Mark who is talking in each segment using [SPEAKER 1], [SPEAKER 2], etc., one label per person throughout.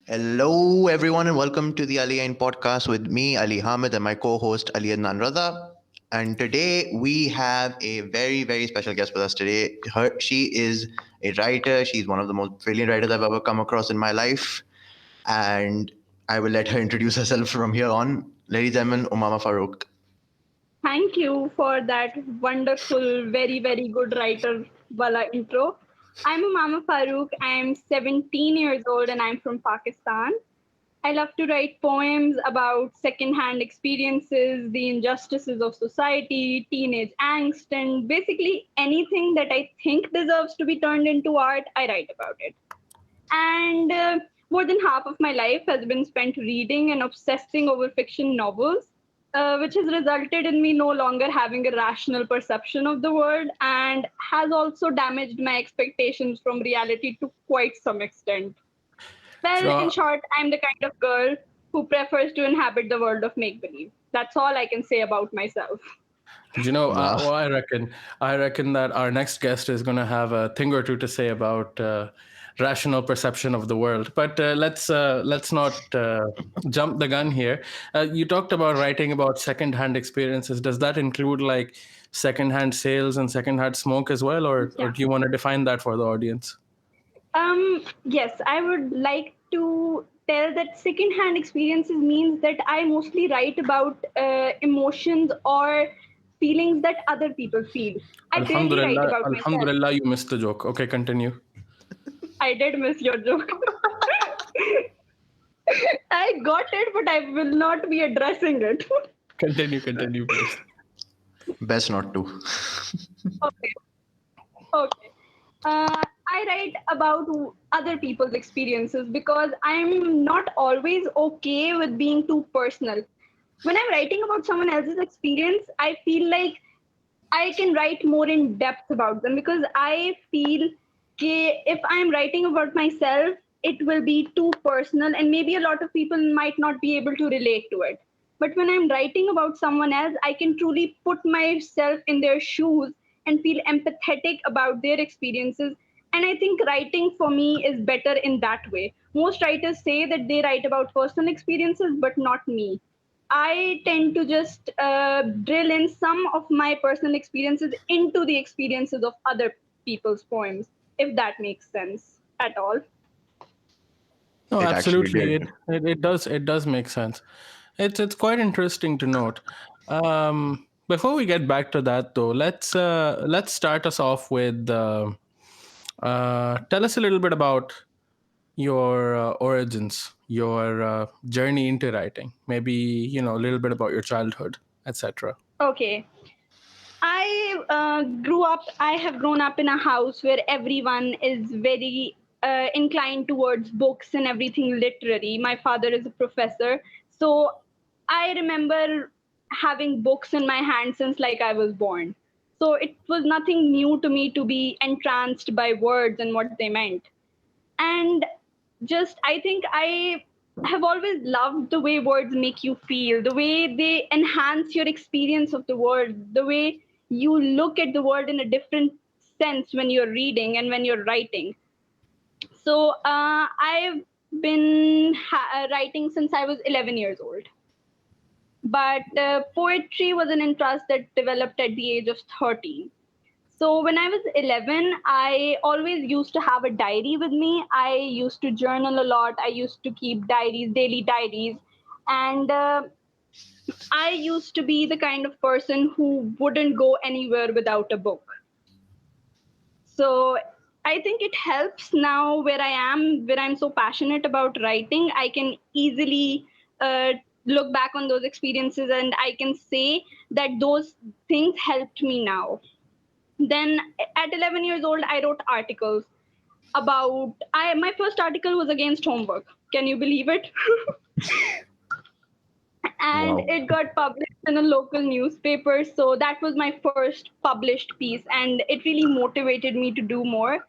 [SPEAKER 1] Hello, everyone, and welcome to the Ali Ain podcast with me, Ali Hamid, and my co host, Ali Adnan Radha. And today we have a very, very special guest with us today. She is a writer. She's one of the most brilliant writers I've ever come across in my life. And I will let her introduce herself from here on. Ladies and gentlemen, Umamah Farooq.
[SPEAKER 2] Thank you for that wonderful, very, very good writer wala intro. I'm Umamah Farooq. I'm 17 years old and I'm from Pakistan. I love to write poems about secondhand experiences, the injustices of society, teenage angst, and basically anything that I think deserves to be turned into art, I write about it. And more than half of my life has been spent reading and obsessing over fiction novels, which has resulted in me no longer having a rational perception of the world and has also damaged my expectations from reality to quite some extent. Well, in
[SPEAKER 3] So,
[SPEAKER 2] short, I'm the kind of girl who prefers to inhabit the world of make believe. That's all I can say about myself.
[SPEAKER 1] Wow.
[SPEAKER 3] well, I reckon that our next guest is going to have a thing or two to say about rational perception of the world. But let's not jump the gun here. You talked about writing about secondhand experiences. Does that include like secondhand sales and secondhand smoke as well, or
[SPEAKER 2] Yeah.
[SPEAKER 3] do you want to define that for the audience?
[SPEAKER 2] Yes, I would like to tell that secondhand experiences means that I mostly write about emotions or feelings that other people feel. I barely write
[SPEAKER 3] Alhamdulillah,
[SPEAKER 2] about myself.
[SPEAKER 3] Alhamdulillah, you missed the joke. Okay, continue.
[SPEAKER 2] I did miss your joke. I got it, but I will not be addressing it.
[SPEAKER 3] Continue, please.
[SPEAKER 1] Best not to.
[SPEAKER 2] Okay. Okay. I write about other people's experiences because I'm not always okay with being too personal. When I'm writing about someone else's experience, I feel like I can write more in depth about them because I feel if I'm writing about myself, it will be too personal and maybe a lot of people might not be able to relate to it. But when I'm writing about someone else, I can truly put myself in their shoes and feel empathetic about their experiences. And I think writing for me is better in that way. Most writers say that they write about personal experiences, but not me. I tend to just drill in some of my personal experiences into the experiences of other people's poems, if that makes sense at all.
[SPEAKER 3] No,
[SPEAKER 1] It actually
[SPEAKER 3] absolutely.
[SPEAKER 1] did.
[SPEAKER 3] It does make sense. It's quite interesting to note. Before we get back to that, though, let's start us off with tell us a little bit about your origins, your journey into writing. Maybe a little bit about your childhood, etc.
[SPEAKER 2] Okay. I have grown up in a house where everyone is very inclined towards books and everything literary. My father is a professor. So I remember having books in my hand since like I was born. So it was nothing new to me to be entranced by words and what they meant. And just I think I have always loved the way words make you feel, the way they enhance your experience of the world, the way you look at the world in a different sense when you're reading and when you're writing. So I've been writing since I was 11 years old, but poetry was an interest that developed at the age of 13. So when I was 11, I always used to have a diary with me. I used to journal a lot. I used to keep diaries, daily diaries. And I used to be the kind of person who wouldn't go anywhere without a book. So I think it helps now where I am, where I'm so passionate about writing. I can easily look back on those experiences and I can say that those things helped me now. Then at 11 years old, I wrote articles about my first article was against homework. Can you believe it? And
[SPEAKER 1] Wow.
[SPEAKER 2] it got published in a local newspaper. So that was my first published piece, and it really motivated me to do more.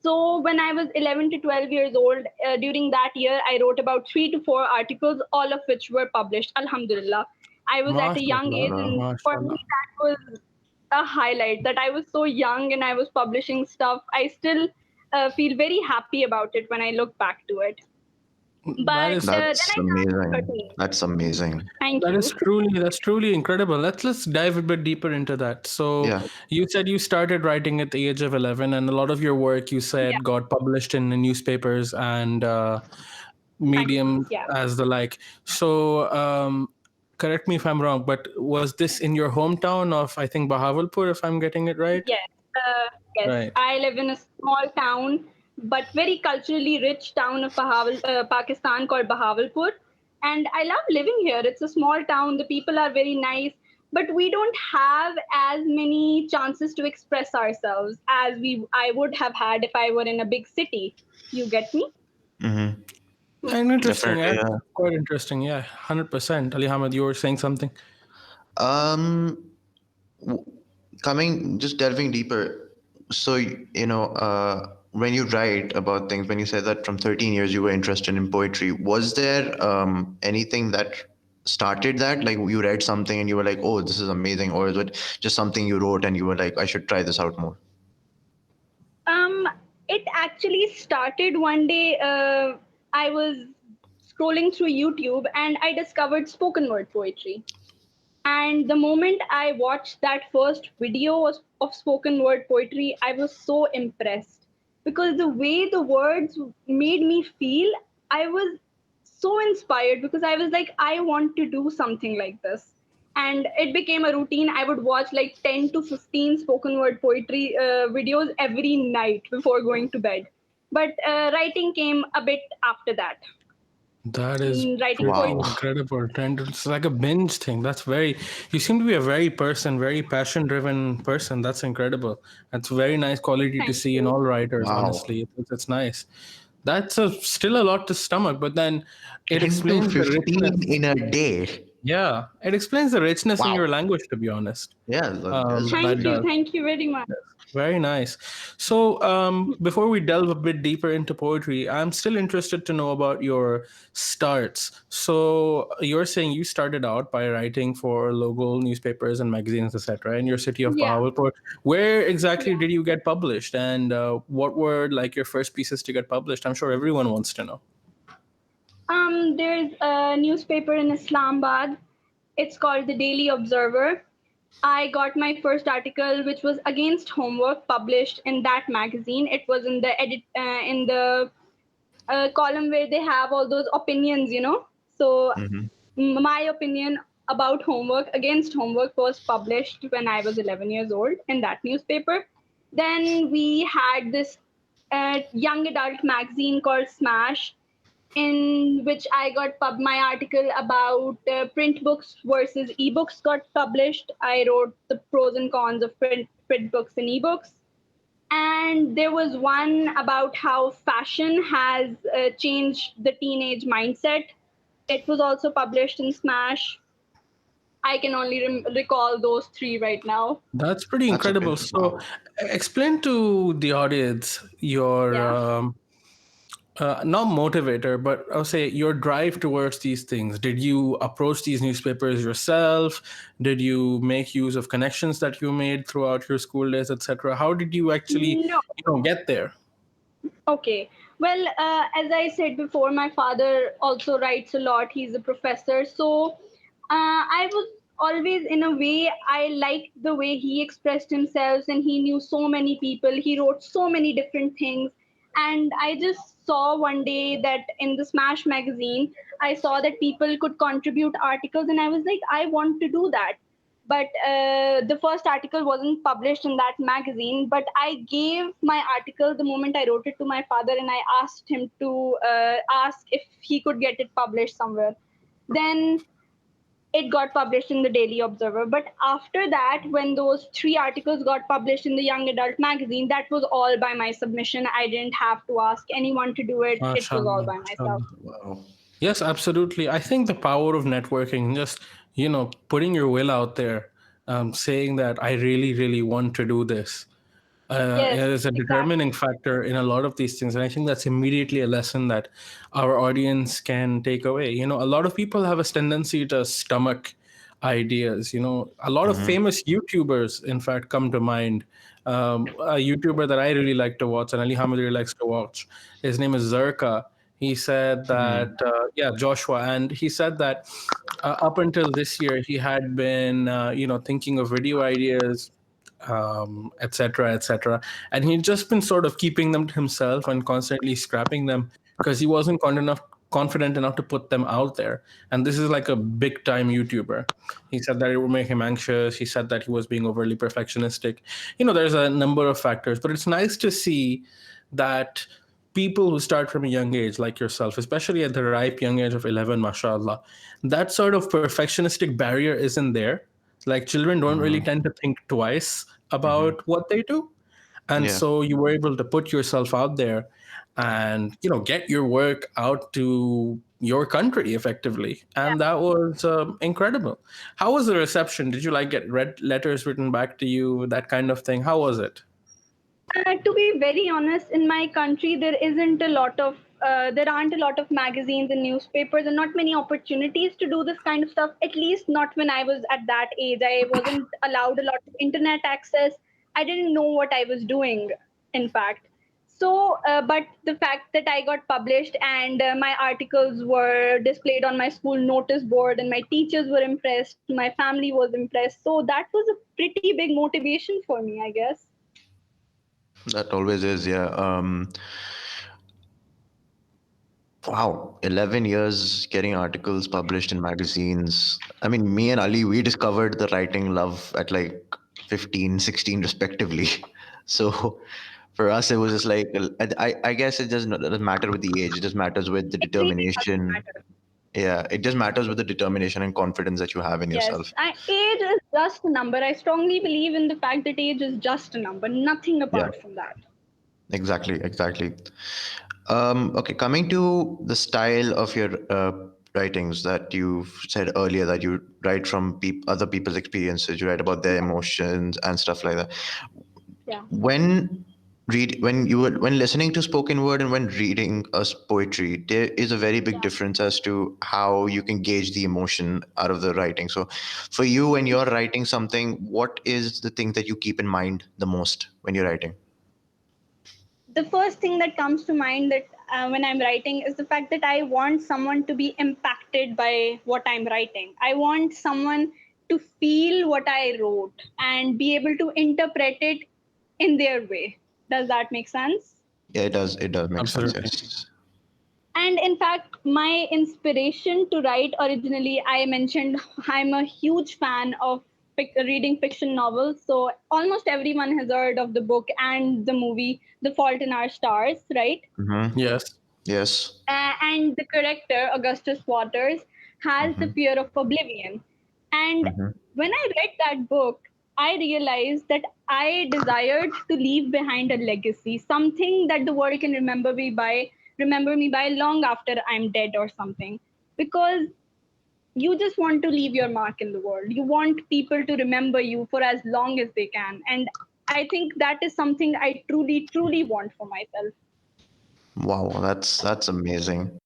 [SPEAKER 2] So when I was 11 to 12 years old, during that year, I wrote about 3 to 4 articles, all of which were published. Alhamdulillah. I was at a young age,
[SPEAKER 3] Mashallah,
[SPEAKER 2] and for me,
[SPEAKER 3] mashallah.
[SPEAKER 2] that was a highlight that I was so young and I was publishing stuff. I still feel very happy about it when I look back to it.
[SPEAKER 3] That
[SPEAKER 2] But
[SPEAKER 3] is
[SPEAKER 2] then
[SPEAKER 1] That's
[SPEAKER 2] I turned
[SPEAKER 1] amazing.
[SPEAKER 2] 13.
[SPEAKER 1] That's amazing.
[SPEAKER 2] Thank
[SPEAKER 3] that is
[SPEAKER 2] you.
[SPEAKER 3] truly incredible. Let's dive a bit deeper into that. So
[SPEAKER 1] Yeah.
[SPEAKER 3] you said you started writing at the age of 11, and a lot of your work you
[SPEAKER 2] Yeah,
[SPEAKER 3] said got published in the newspapers and
[SPEAKER 2] magazines.
[SPEAKER 3] medium
[SPEAKER 2] Yeah.
[SPEAKER 3] as the like. So correct me if I'm wrong, but was this in your hometown of, I think, Bahawalpur, if I'm getting it right?
[SPEAKER 2] Yes, yes.
[SPEAKER 3] Right.
[SPEAKER 2] I live in a small town, but very culturally rich town of Pakistan called Bahawalpur, and I love living here. It's a small town. The people are very nice, but we don't have as many chances to express ourselves as I would have had if I were in a big city. You get me?
[SPEAKER 1] Mm-hmm.
[SPEAKER 3] And interesting,
[SPEAKER 1] Definitely.
[SPEAKER 3] yeah.
[SPEAKER 1] Yeah.
[SPEAKER 3] Quite interesting, yeah. 100%. Ali Hamid, you were saying something?
[SPEAKER 1] Um, coming just delving deeper. So when you write about things, when you said that from 13 years you were interested in poetry, was there anything that started that? Like you read something and you were like, oh, this is amazing, or is it just something you wrote and you were like, I should try this out more?
[SPEAKER 2] Um, it actually started one day. I was scrolling through YouTube and I discovered spoken word poetry. And the moment I watched that first video of spoken word poetry, I was so impressed because the way the words made me feel, I was so inspired because I was like, I want to do something like this. And it became a routine. I would watch like 10 to 15 spoken word poetry videos every night before going to bed. But writing came a bit after that.
[SPEAKER 3] That is
[SPEAKER 2] Writing
[SPEAKER 3] pretty
[SPEAKER 2] poetry.
[SPEAKER 1] Wow.
[SPEAKER 3] incredible. And it's like a binge thing. That's very, you seem to be a very passion driven person. That's incredible. That's very nice quality to
[SPEAKER 2] Thank
[SPEAKER 3] see in
[SPEAKER 2] you.
[SPEAKER 3] all writers,
[SPEAKER 1] Wow.
[SPEAKER 3] honestly. It's nice. That's still a lot to stomach, but then it
[SPEAKER 1] 10 to
[SPEAKER 3] explains the
[SPEAKER 1] 15
[SPEAKER 3] richness.
[SPEAKER 1] in a day.
[SPEAKER 3] Yeah, it explains the richness in your
[SPEAKER 1] Wow.
[SPEAKER 3] language, to be honest.
[SPEAKER 1] Yeah, that is.
[SPEAKER 3] That does.
[SPEAKER 2] Thank you very much.
[SPEAKER 3] Very nice. So, before we delve a bit deeper into poetry, I'm still interested to know about your starts. So, you're saying you started out by writing for local newspapers and magazines, etc., in your city of
[SPEAKER 2] Yeah.
[SPEAKER 3] Bahawalpur. Where exactly
[SPEAKER 2] Yeah.
[SPEAKER 3] did you get published, and what were like your first pieces to get published? I'm sure everyone wants to know.
[SPEAKER 2] There's a newspaper in Islamabad. It's called the Daily Observer. I got my first article, which was against homework, published in that magazine. It was in the in the column where they have all those opinions, you know. So
[SPEAKER 1] Mhm.
[SPEAKER 2] my opinion about homework, against homework, was published when I was 11 years old in that newspaper. Then we had this young adult magazine called Smash, in which I got my article about print books versus ebooks got published. I wrote the pros and cons of print books and ebooks. And there was one about how fashion has changed the teenage mindset. It was also published in Smash. I can only recall those three right now.
[SPEAKER 3] That's pretty
[SPEAKER 1] That's okay.
[SPEAKER 3] incredible. So,
[SPEAKER 1] Wow.
[SPEAKER 3] explain to the audience your
[SPEAKER 2] Yeah.
[SPEAKER 3] not motivator, but I'll say your drive towards these things. Did you approach these newspapers yourself? Did you make use of connections that you made throughout your school days, etc.? How did you actually,
[SPEAKER 2] No.
[SPEAKER 3] get there?
[SPEAKER 2] Okay. Well, as I said before, my father also writes a lot. He's a professor. So I was always, in a way, I liked the way he expressed himself, and he knew so many people. He wrote so many different things. And I just saw one day that in the Smash magazine, I saw that people could contribute articles, and I was like, I want to do that. But the first article wasn't published in that magazine, but I gave my article the moment I wrote it to my father, and I asked him to ask if he could get it published somewhere. Then it got published in the Daily Observer. But after that, when those three articles got published in the young adult magazine, that was all by my submission. I didn't have to ask anyone to do it. It was all
[SPEAKER 3] Mashallah,
[SPEAKER 2] by myself.
[SPEAKER 3] mashallah.
[SPEAKER 1] Wow.
[SPEAKER 3] Yes, absolutely. I think the power of networking, just, putting your will out there, saying that I really want to do this,
[SPEAKER 2] Yes,
[SPEAKER 3] is a determining
[SPEAKER 2] exactly.
[SPEAKER 3] factor in a lot of these things. And I think that's immediately a lesson that our audience can take away. A lot of people have a tendency to stomach ideas. A lot of
[SPEAKER 1] Hmm.
[SPEAKER 3] famous YouTubers, in fact, come to mind. A YouTuber that I really like to watch and Ali Hamid really likes to watch, his name is Zerka. He said that, yeah, Joshua, and he said that up until this year, he had been, thinking of video ideas, et cetera, et cetera. And he'd just been sort of keeping them to himself and constantly scrapping them because he wasn't confident enough to put them out there. And this is like a big time YouTuber. He said that it would make him anxious. He said that he was being overly perfectionistic. There's a number of factors, but it's nice to see that people who start from a young age, like yourself, especially at the ripe young age of 11, mashallah, that sort of perfectionistic barrier isn't there. Like children don't really tend to think twice
[SPEAKER 1] Hmm.
[SPEAKER 3] about what they do. And
[SPEAKER 1] Yeah.
[SPEAKER 3] so you were able to put yourself out there and, get your work out to your country effectively. And that was incredible. How was the reception? Did you like get red letters written back to you, that kind of thing? How was it?
[SPEAKER 2] To be very honest, in my country, there aren't a lot of magazines and newspapers, and not many opportunities to do this kind of stuff. At least not when I was at that age. I wasn't allowed a lot of internet access. I didn't know what I was doing, in fact. So, but the fact that I got published and my articles were displayed on my school notice board, and my teachers were impressed, my family was impressed. So that was a pretty big motivation for me, I guess.
[SPEAKER 1] That always is, yeah. Wow, 11 years getting articles published in magazines. I mean, me and Ali, we discovered the writing love at like 15, 16, respectively. So for us, it was just like, I guess it doesn't matter with the age, it just matters with the
[SPEAKER 2] It really doesn't
[SPEAKER 1] determination.
[SPEAKER 2] matter.
[SPEAKER 1] Yeah, it just matters with the determination and confidence that you have in
[SPEAKER 2] Yes,
[SPEAKER 1] yourself.
[SPEAKER 2] age is just a number. I strongly believe in the fact that age is just a number, nothing
[SPEAKER 1] Yeah,
[SPEAKER 2] apart from that.
[SPEAKER 1] exactly, exactly. Okay, coming to the style of your writings that you said earlier, that you write from other people's experiences, you write about their emotions and stuff like that.
[SPEAKER 2] Yeah.
[SPEAKER 1] When when listening to spoken word and when reading poetry, there is a very big difference as to how you can gauge the emotion out of the writing. So, for you, when you're writing something, what is the thing that you keep in mind the most when you're writing?
[SPEAKER 2] The first thing that comes to mind that when I'm writing is the fact that I want someone to be impacted by what I'm writing. I want someone to feel what I wrote and be able to interpret it in their way. Does that make sense?
[SPEAKER 1] Yeah, it does. It does make sense.
[SPEAKER 3] Absolutely.
[SPEAKER 1] Yes.
[SPEAKER 2] And in fact, my inspiration to write originally, I mentioned I'm a huge fan of reading fiction novels. So almost everyone has heard of the book and the movie The Fault in Our Stars, right?
[SPEAKER 1] Mm-hmm.
[SPEAKER 3] Yes.
[SPEAKER 1] Yes.
[SPEAKER 2] And the character, Augustus Waters, has the
[SPEAKER 1] Mm-hmm.
[SPEAKER 2] fear of oblivion. And
[SPEAKER 1] Mm-hmm.
[SPEAKER 2] when I read that book, I realized that I desired to leave behind a legacy, something that the world can remember me by long after I'm dead or something. Because you just want to leave your mark in the world. You want people to remember you for as long as they can. And I think that is something I truly, truly want for myself.
[SPEAKER 1] Wow, that's amazing.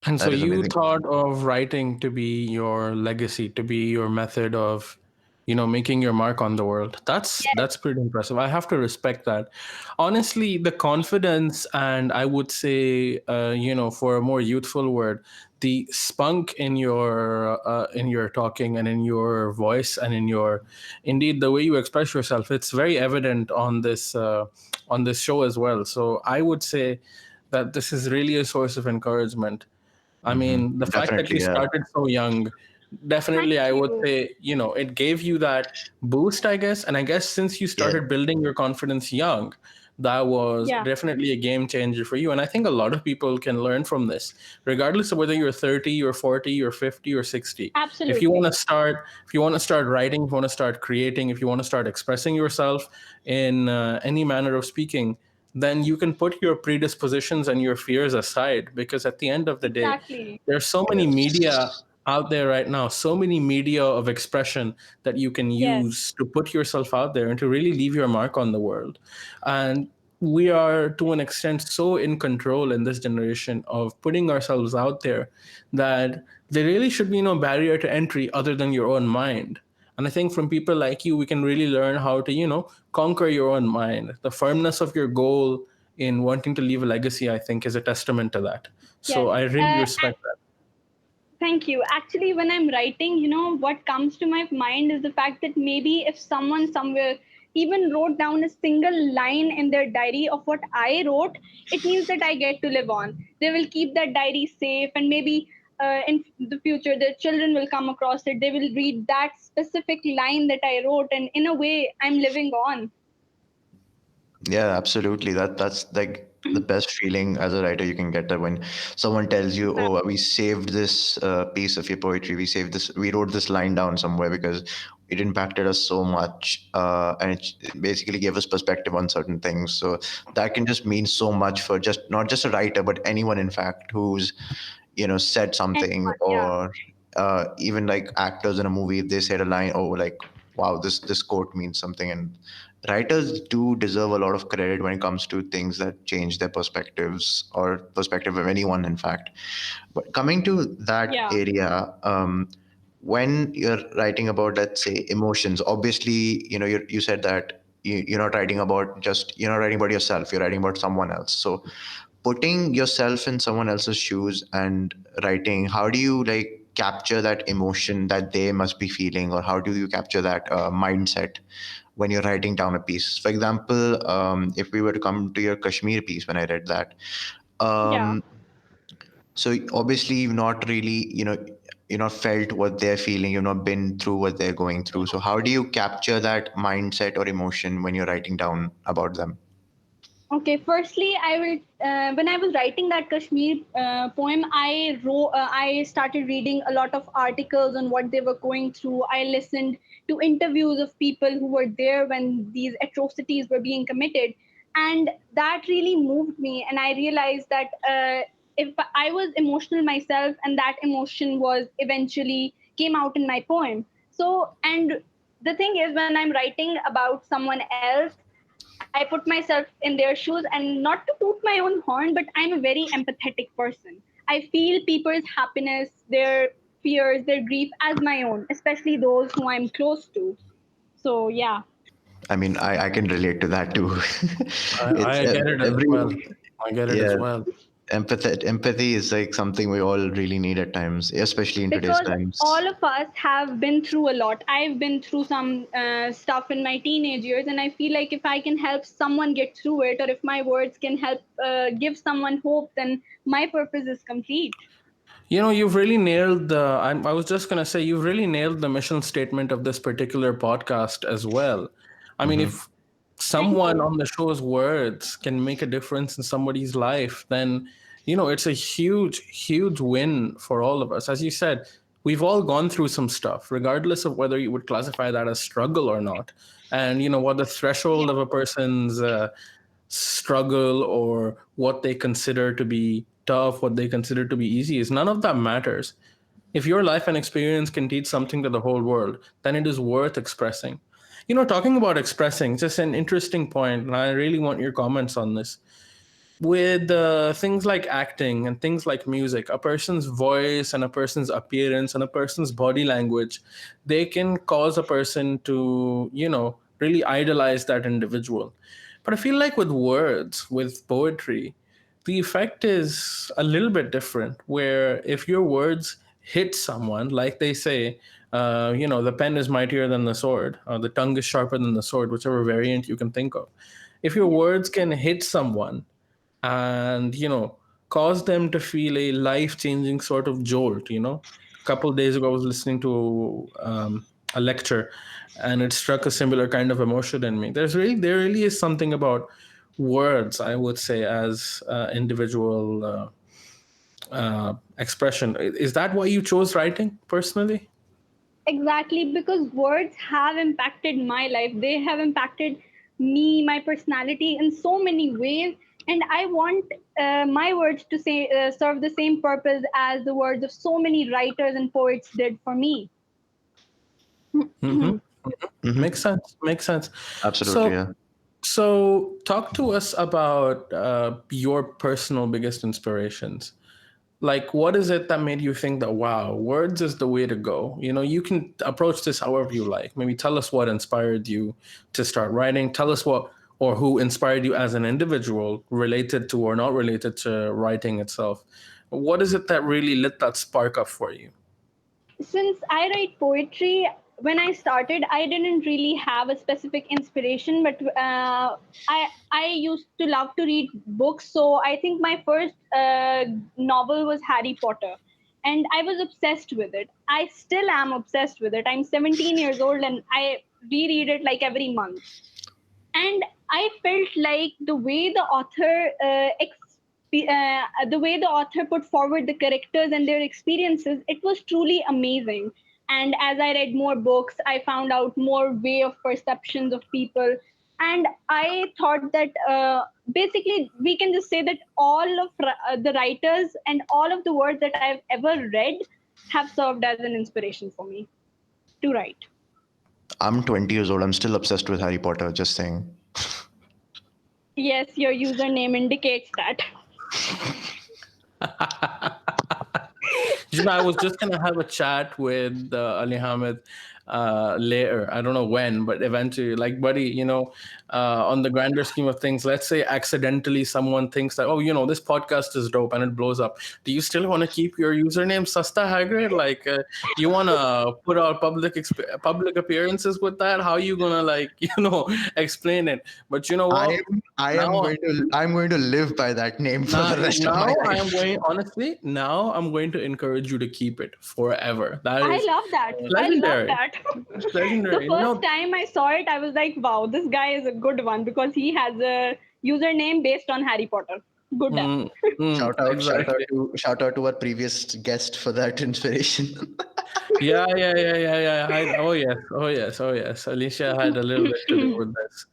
[SPEAKER 3] And so
[SPEAKER 1] That is
[SPEAKER 3] you
[SPEAKER 1] amazing.
[SPEAKER 3] thought of writing to be your legacy, to be your method of, making your mark on the world.
[SPEAKER 2] Yes,
[SPEAKER 3] That's pretty impressive. I have to respect that. Honestly, the confidence and I would say, for a more youthful word, the spunk in your talking and in your voice and in your, indeed, the way you express yourself, it's very evident on this show as well. So I would say that this is really a source of encouragement. I mean, the
[SPEAKER 1] Mm-hmm.
[SPEAKER 3] fact that you
[SPEAKER 1] Definitely, yeah.
[SPEAKER 3] started so young, definitely,
[SPEAKER 2] thank
[SPEAKER 3] I would
[SPEAKER 2] you.
[SPEAKER 3] say, it gave you that boost, I guess. And I guess since you
[SPEAKER 1] Yeah.
[SPEAKER 3] started building your confidence young, that was
[SPEAKER 2] Yeah,
[SPEAKER 3] definitely a game changer for you. And I think a lot of people can learn from this, regardless of whether you're 30 or 40 or 50 or 60.
[SPEAKER 2] absolutely.
[SPEAKER 3] If you want to start writing, if you want to start creating, if you want to start expressing yourself in any manner of speaking, then you can put your predispositions and your fears aside, because at the end of the day,
[SPEAKER 2] Exactly.
[SPEAKER 3] there's so many media
[SPEAKER 1] Yes.
[SPEAKER 3] out there right now, so many media of expression that you can
[SPEAKER 2] Yes,
[SPEAKER 3] use to put yourself out there and to really leave your mark on the world. And we are to an extent so in control in this generation of putting ourselves out there that there really should be no barrier to entry other than your own mind. And I think from people like you, we can really learn how to, conquer your own mind. The firmness of your goal in wanting to leave a legacy, I think, is a testament to that. So
[SPEAKER 2] Yes.
[SPEAKER 3] I really respect that.
[SPEAKER 2] Thank you. Actually, when I'm writing, what comes to my mind is the fact that maybe if someone somewhere even wrote down a single line in their diary of what I wrote, it means that I get to live on. They will keep that diary safe, and maybe in the future, their children will come across it. They will read that specific line that I wrote, and in a way, I'm living on.
[SPEAKER 1] Yeah, absolutely. That's like the best feeling as a writer you can get, that when someone tells you, "Oh, we saved this piece of your poetry. We saved this. We wrote this line down somewhere because it impacted us so much, and it basically gave us perspective on certain things." So that can just mean so much for just not just a writer, but anyone, in fact, who's said something,
[SPEAKER 2] Anyone, yeah.
[SPEAKER 1] or even like actors in a movie, if they said a line, oh, like, wow, this quote means something. And writers do deserve a lot of credit when it comes to things that change their perspectives, or perspective of anyone, in fact. But coming to that
[SPEAKER 2] Yeah.
[SPEAKER 1] area, when you're writing about, let's say, emotions, obviously, you said that you're not writing about just, you're not writing about yourself, you're writing about someone else. So putting yourself in someone else's shoes and writing, how do you like capture that emotion that they must be feeling, or how do you capture that mindset when you're writing down a piece? For example, if we were to come to your Kashmir piece, when I read that,
[SPEAKER 2] Yeah.
[SPEAKER 1] um, so obviously you've not really, you've not felt what they're feeling, you've not been through what they're going through. So how do you capture that mindset or emotion when you're writing down about them?
[SPEAKER 2] Okay, firstly, I will. When I was writing that Kashmir poem, I started reading a lot of articles on what they were going through. I listened to interviews of people who were there when these atrocities were being committed, and that really moved me. And I realized that if I was emotional myself, and that emotion was eventually came out in my poem. So, and the thing is, when I'm writing about someone else, I put myself in their shoes, and not to toot my own horn, but I'm a very empathetic person. I feel people's happiness, their fears, their grief as my own, especially those who I'm close to. So, yeah.
[SPEAKER 1] I mean, I can relate to that too. It's
[SPEAKER 3] I get it as
[SPEAKER 1] every
[SPEAKER 3] well. I get it as
[SPEAKER 1] yeah.
[SPEAKER 3] well.
[SPEAKER 1] Empathy is like something we all really need at times, especially in today's
[SPEAKER 2] Because
[SPEAKER 1] times.
[SPEAKER 2] all of us have been through a lot. I've been through some stuff in my teenage years, and I feel like if I can help someone get through it, or if my words can help give someone hope, then my purpose is complete.
[SPEAKER 3] You've really nailed the. I was just going to say, you've really nailed the mission statement of this particular podcast as well. I mean,
[SPEAKER 1] Hmm.
[SPEAKER 3] if
[SPEAKER 2] Thank
[SPEAKER 3] someone
[SPEAKER 2] you.
[SPEAKER 3] on the show's words can make a difference in somebody's life, then, it's a huge, huge win for all of us. As you said, we've all gone through some stuff, regardless of whether you would classify that as struggle or not. And, what the threshold of a person's struggle, or what they consider to be tough, what they consider to be easy, is none of that matters. If your life and experience can teach something to the whole world, then it is worth expressing. Talking about expressing, just an interesting point, and I really want your comments on this. With things like acting and things like music, a person's voice and a person's appearance and a person's body language, they can cause a person to, really idolize that individual. But I feel like with words, with poetry, the effect is a little bit different. Where if your words hit someone, like they say, the pen is mightier than the sword, or the tongue is sharper than the sword, whichever variant you can think of. If your
[SPEAKER 2] Yeah.
[SPEAKER 3] words can hit someone and cause them to feel a life-changing sort of jolt. A couple of days ago I was listening to a lecture, and it struck a similar kind of emotion in me. There really is something about words, I would say, as individual expression. Is that why you chose writing personally?
[SPEAKER 2] Exactly, because words have impacted my life. They have impacted me, my personality in so many ways. And I want my words to say serve the same purpose as the words of so many writers and poets did for me.
[SPEAKER 3] Hmm.
[SPEAKER 1] Hmm.
[SPEAKER 3] Makes sense. Makes sense.
[SPEAKER 1] Absolutely,
[SPEAKER 3] So,
[SPEAKER 1] yeah.
[SPEAKER 3] so talk to us about your personal biggest inspirations. Like, what is it that made you think that, wow, words is the way to go? You can approach this however you like. Maybe tell us what inspired you to start writing. Tell us what or who inspired you as an individual, related to or not related to writing itself? What is it that really lit that spark up for you?
[SPEAKER 2] Since I write poetry, when I started, I didn't really have a specific inspiration, but I used to love to read books. So I think my first novel was Harry Potter, and I was obsessed with it. I still am obsessed with it. I'm 17 years old, and I reread it like every month. And I felt like the way the author put forward the characters and their experiences, it was truly amazing. And as I read more books, I found out more way of perceptions of people, and I thought that basically we can just say that all of the writers and all of the words that I've ever read have served as an inspiration for me to write.
[SPEAKER 1] I'm 20 years old. I'm still obsessed with Harry Potter. Just saying.
[SPEAKER 2] Yes, your username indicates that.
[SPEAKER 3] I was just gonna have a chat with Ali Hamid later. I don't know when, but eventually, like, buddy, on the grander scheme of things, let's say accidentally someone thinks that, oh, this podcast is dope and it blows up. Do you still want to keep your username Sasta Hagrid? Like, you want to put out public appearances with that? How are you gonna explain it? But you know what? Now
[SPEAKER 1] I'm going to live by that name for the rest of my
[SPEAKER 3] now I am
[SPEAKER 1] life.
[SPEAKER 3] going honestly. Now I'm going to encourage you to keep it forever. That
[SPEAKER 2] I
[SPEAKER 3] is
[SPEAKER 2] love that. I love
[SPEAKER 3] legendary.
[SPEAKER 2] that.
[SPEAKER 3] It's
[SPEAKER 2] The
[SPEAKER 3] legendary.
[SPEAKER 2] first time I saw it, I was like, wow, this guy is a good one because he has a username based on Harry Potter. Good.
[SPEAKER 3] Exactly.
[SPEAKER 1] Shout out to our previous guest for that inspiration.
[SPEAKER 3] Yeah. Oh yes, oh yes, oh yes. Alicia had a little bit to do with this.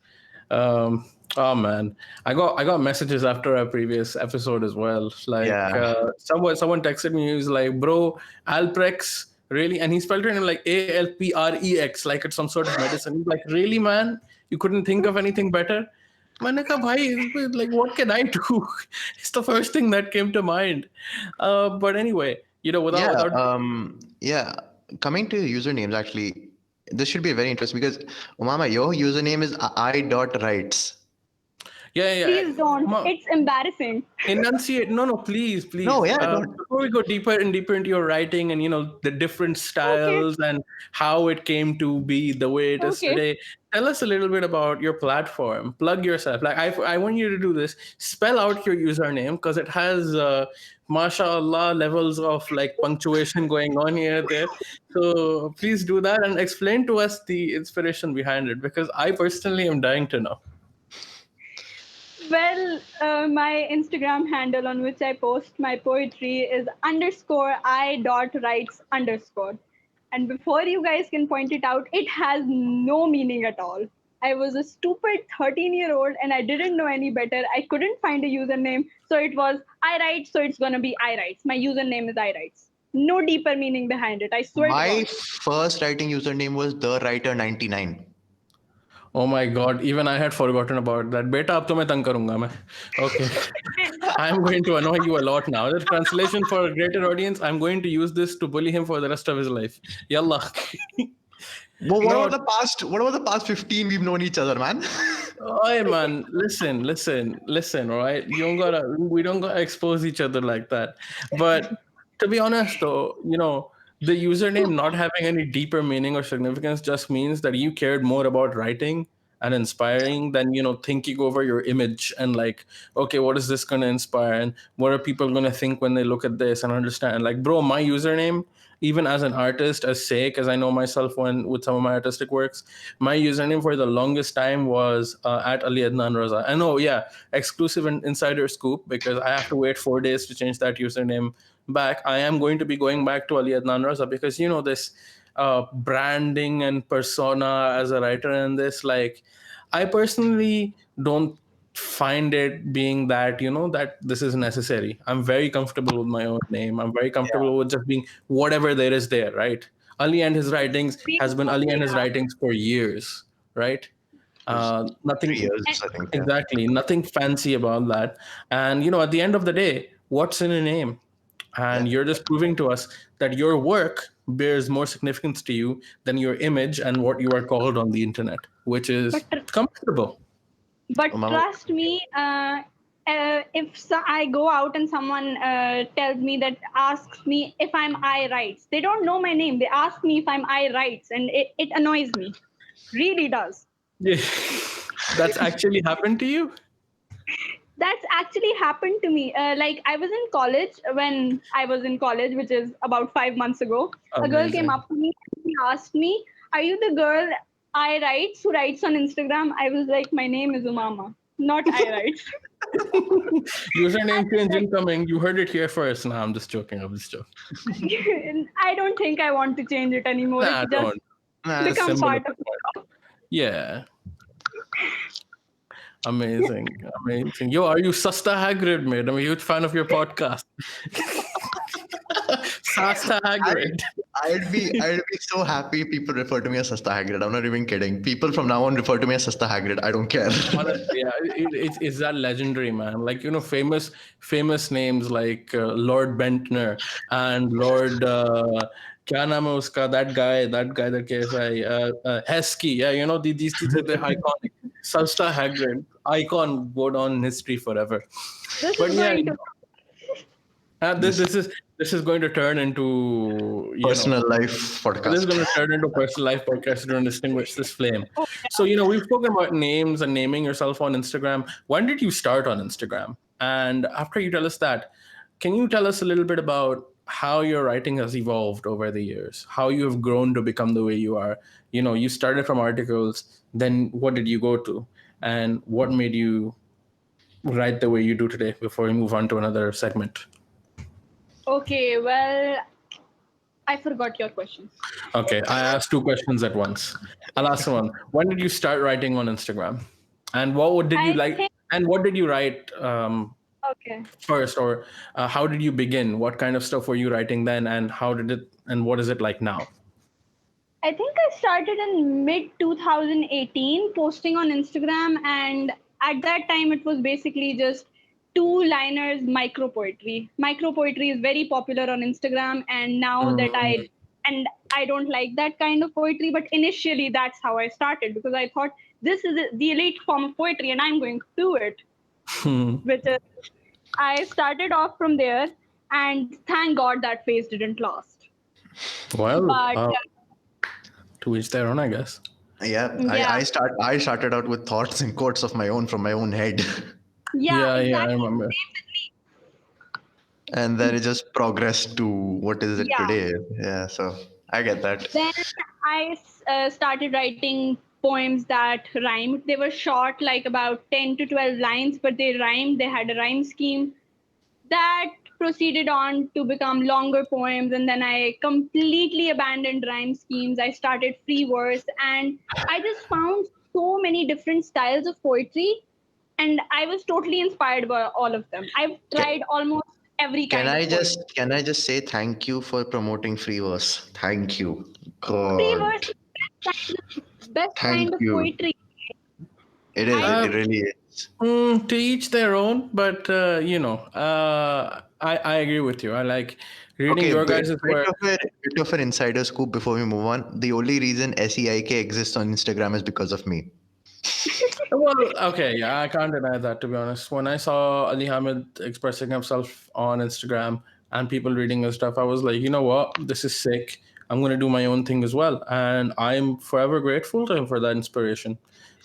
[SPEAKER 3] Oh man, I got messages after our previous episode as well. Like
[SPEAKER 1] Yeah.
[SPEAKER 3] someone texted me. He was like, "Bro, Alprex, really?" And he spelled it in like ALPREX, like it's some sort of medicine. He's like, "Really, man? You couldn't think of anything better?" मैंने कहा भाई, like, what can I do? It's the first thing that came to mind. But anyway,
[SPEAKER 1] Yeah.
[SPEAKER 3] without
[SPEAKER 1] Yeah. Coming to usernames, actually, this should be very interesting because Umama, your username is I.rights.
[SPEAKER 3] yeah.
[SPEAKER 2] Please don't. It's embarrassing.
[SPEAKER 3] Enunciate. No, please,
[SPEAKER 1] No,
[SPEAKER 3] please.
[SPEAKER 1] yeah, don't.
[SPEAKER 3] Before we go deeper and deeper into your writing and the different
[SPEAKER 2] Okay.
[SPEAKER 3] styles and how it came to be the way it is
[SPEAKER 2] Okay.
[SPEAKER 3] today, tell us a little bit about your platform. Plug yourself. Like I want you to do this. Spell out your username because it has, mashallah, levels of like punctuation going on here there. So please do that and explain to us the inspiration behind it because I personally am dying to know.
[SPEAKER 2] Well, my Instagram handle on which I post my poetry is _I.writes_. And before you guys can point it out, it has no meaning at all. I was a stupid 13-year-old and I didn't know any better. I couldn't find a username. So it was I write, so it's going to be I writes. My username is I writes. No deeper meaning behind it. I swear to
[SPEAKER 1] My
[SPEAKER 2] God.
[SPEAKER 1] first writing username was the writer 99.
[SPEAKER 3] Oh my God, even I had forgotten about that. Beta, ab to main tang karunga main. Okay. I'm going to annoy you a lot now. The translation for a greater audience, I'm going to use this to bully him for the rest of his life. Yalla.
[SPEAKER 1] Well,
[SPEAKER 3] You know
[SPEAKER 1] what about the past 15 we've known each other, man?
[SPEAKER 3] Hey man, listen, all right? We don't gotta expose each other like that. But to be honest though, the username not having any deeper meaning or significance just means that you cared more about writing and inspiring than, thinking over your image and like, okay, what is this gonna inspire? And what are people gonna think when they look at this and understand? Like, bro, my username, even as an artist, as sake as I know myself when with some of my artistic works, my username for the longest time was at Ali Adnan Raza. And oh yeah, exclusive and insider scoop because I have to wait 4 days to change that username back. I am going to be going back to Ali Adnan Raza because this branding and persona as a writer and this, like, I personally don't find it being that that this is necessary. I'm very comfortable with my own name. I'm very comfortable with just being whatever there is there, right? Ali and his writings has been Ali and his
[SPEAKER 2] Yeah.
[SPEAKER 3] writings for years, right? Nothing
[SPEAKER 1] 3 years, I think. Yeah.
[SPEAKER 3] exactly, nothing fancy about that. And at the end of the day, what's in a name? And
[SPEAKER 1] Yeah.
[SPEAKER 3] you're just proving to us that your work bears more significance to you than your image and what you are called on the internet, which is
[SPEAKER 2] But
[SPEAKER 3] comfortable.
[SPEAKER 2] But
[SPEAKER 1] Umamah,
[SPEAKER 2] trust me, if I go out and someone tells me that, asks me if I'm I rights, they don't know my name. They ask me if I'm I rights, and it annoys me. Really does.
[SPEAKER 3] Yeah. That's actually happened to you?
[SPEAKER 2] That's actually happened to me. Like I was in college when I was in college, which is about 5 months ago. A girl came
[SPEAKER 3] Amazing.
[SPEAKER 2] up to me and she asked me, "Are you the girl I writes who writes on Instagram?" I was like, "My name is Umama, not I writes."
[SPEAKER 3] Username change incoming. You heard it here first. No, I'm just joking. I'm just joking.
[SPEAKER 2] I don't think I want to change it anymore. It's
[SPEAKER 3] Nah,
[SPEAKER 2] just
[SPEAKER 3] don't.
[SPEAKER 1] nah,
[SPEAKER 3] Just
[SPEAKER 2] become
[SPEAKER 3] symbol of
[SPEAKER 2] part of
[SPEAKER 3] support. Yeah. Amazing. Amazing. Yo, are you Sasta Hagrid, mate? I'm a huge fan of your podcast. Sasta
[SPEAKER 1] I,
[SPEAKER 3] Hagrid.
[SPEAKER 1] I'd be so happy people refer to me as Sasta Hagrid. I'm not even kidding. People from now on refer to me as Sasta Hagrid. I don't care.
[SPEAKER 3] Honestly, yeah, it's that legendary, man. Like, famous names like Lord Bentner and Lord क्या नाम है उसका, that guy that KSI Heskey. Yeah, these are the iconic. Sasta Hagrid, icon, go down in history forever.
[SPEAKER 2] this
[SPEAKER 3] But
[SPEAKER 2] is
[SPEAKER 3] yeah,
[SPEAKER 2] going to
[SPEAKER 3] this
[SPEAKER 1] This
[SPEAKER 3] this is going to turn into
[SPEAKER 1] personal life
[SPEAKER 3] this is
[SPEAKER 1] podcast.
[SPEAKER 3] going to turn into a personal life podcast to distinguish this flame. So, we've spoken about names and naming yourself on Instagram. When did you start on Instagram? And after you tell us that, can you tell us a little bit about how your writing has evolved over the years? How you have grown to become the way you are? You started from articles, then what did you go to? And what made you write the way you do today before we move on to another segment?
[SPEAKER 2] Okay, well, I forgot your question.
[SPEAKER 3] Okay, I asked two questions at once. I'll ask one. When did you start writing on Instagram? And what did you
[SPEAKER 2] I
[SPEAKER 3] like?
[SPEAKER 2] think
[SPEAKER 3] And what did you write
[SPEAKER 2] okay.
[SPEAKER 3] first, or how did you begin? What kind of stuff were you writing then, and how did it? And what is it like now?
[SPEAKER 2] I think I started in mid 2018 posting on Instagram, and at that time it was basically just two liners micro poetry. Micro poetry is very popular on Instagram, and now that
[SPEAKER 3] Mm.
[SPEAKER 2] I don't like that kind of poetry, but initially that's how I started because I thought this is the elite form of poetry, and I'm going to do it. Which is, I started off from there, and thank God that phase didn't last.
[SPEAKER 3] Well,
[SPEAKER 2] But
[SPEAKER 3] to each their own, I guess.
[SPEAKER 1] Yeah,
[SPEAKER 2] yeah,
[SPEAKER 1] I started out with thoughts and quotes of my own from my own head.
[SPEAKER 2] yeah,
[SPEAKER 3] Yeah, I
[SPEAKER 2] exactly.
[SPEAKER 3] remember.
[SPEAKER 2] Same with me.
[SPEAKER 1] And then it just progressed to what is it
[SPEAKER 2] Yeah.
[SPEAKER 1] today. Yeah, so I get that.
[SPEAKER 2] Then I started writing poems that rhymed. They were short, like about 10 to 12 lines, but they rhymed. They had a rhyme scheme. That proceeded on to become longer poems, and then I completely abandoned rhyme schemes. I started free verse, and I just found so many different styles of poetry, and I was totally inspired by all of them. I've
[SPEAKER 1] Can,
[SPEAKER 2] tried almost every
[SPEAKER 1] can
[SPEAKER 2] kind
[SPEAKER 1] I
[SPEAKER 2] of poetry.
[SPEAKER 1] just say thank you for promoting free verse? Thank you.
[SPEAKER 2] Free
[SPEAKER 1] God.
[SPEAKER 2] verse is best kind
[SPEAKER 1] Thank
[SPEAKER 2] of
[SPEAKER 1] you.
[SPEAKER 2] poetry.
[SPEAKER 1] It is.
[SPEAKER 2] I
[SPEAKER 1] It
[SPEAKER 3] Uh,
[SPEAKER 1] really is.
[SPEAKER 3] to each their own, but I agree with you. I like reading
[SPEAKER 1] Okay,
[SPEAKER 3] your guys' work.
[SPEAKER 1] bit of an insider scoop before we move on. The only reason SEIK exists on Instagram is because of me.
[SPEAKER 3] Well, okay, yeah, I can't deny that, to be honest. When I saw Ali Hamid expressing himself on Instagram and people reading his stuff, I was like, you know what? This is sick. I'm going to do my own thing as well. And I'm forever grateful to him for that inspiration.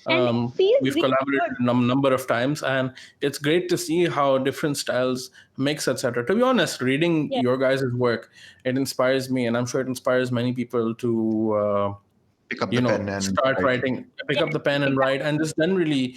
[SPEAKER 2] and it feels
[SPEAKER 3] We've
[SPEAKER 2] really
[SPEAKER 3] collaborated
[SPEAKER 2] good.
[SPEAKER 3] a number of times, and it's great to see how different styles mix, etc. To be honest, reading
[SPEAKER 2] Yeah.
[SPEAKER 3] your guys' work, it inspires me, and I'm sure it inspires many people to
[SPEAKER 1] Pick up the pen and
[SPEAKER 3] start
[SPEAKER 1] write.
[SPEAKER 3] writing, pick up
[SPEAKER 2] Yes,
[SPEAKER 3] the pen and
[SPEAKER 2] exactly.
[SPEAKER 3] write, and just then really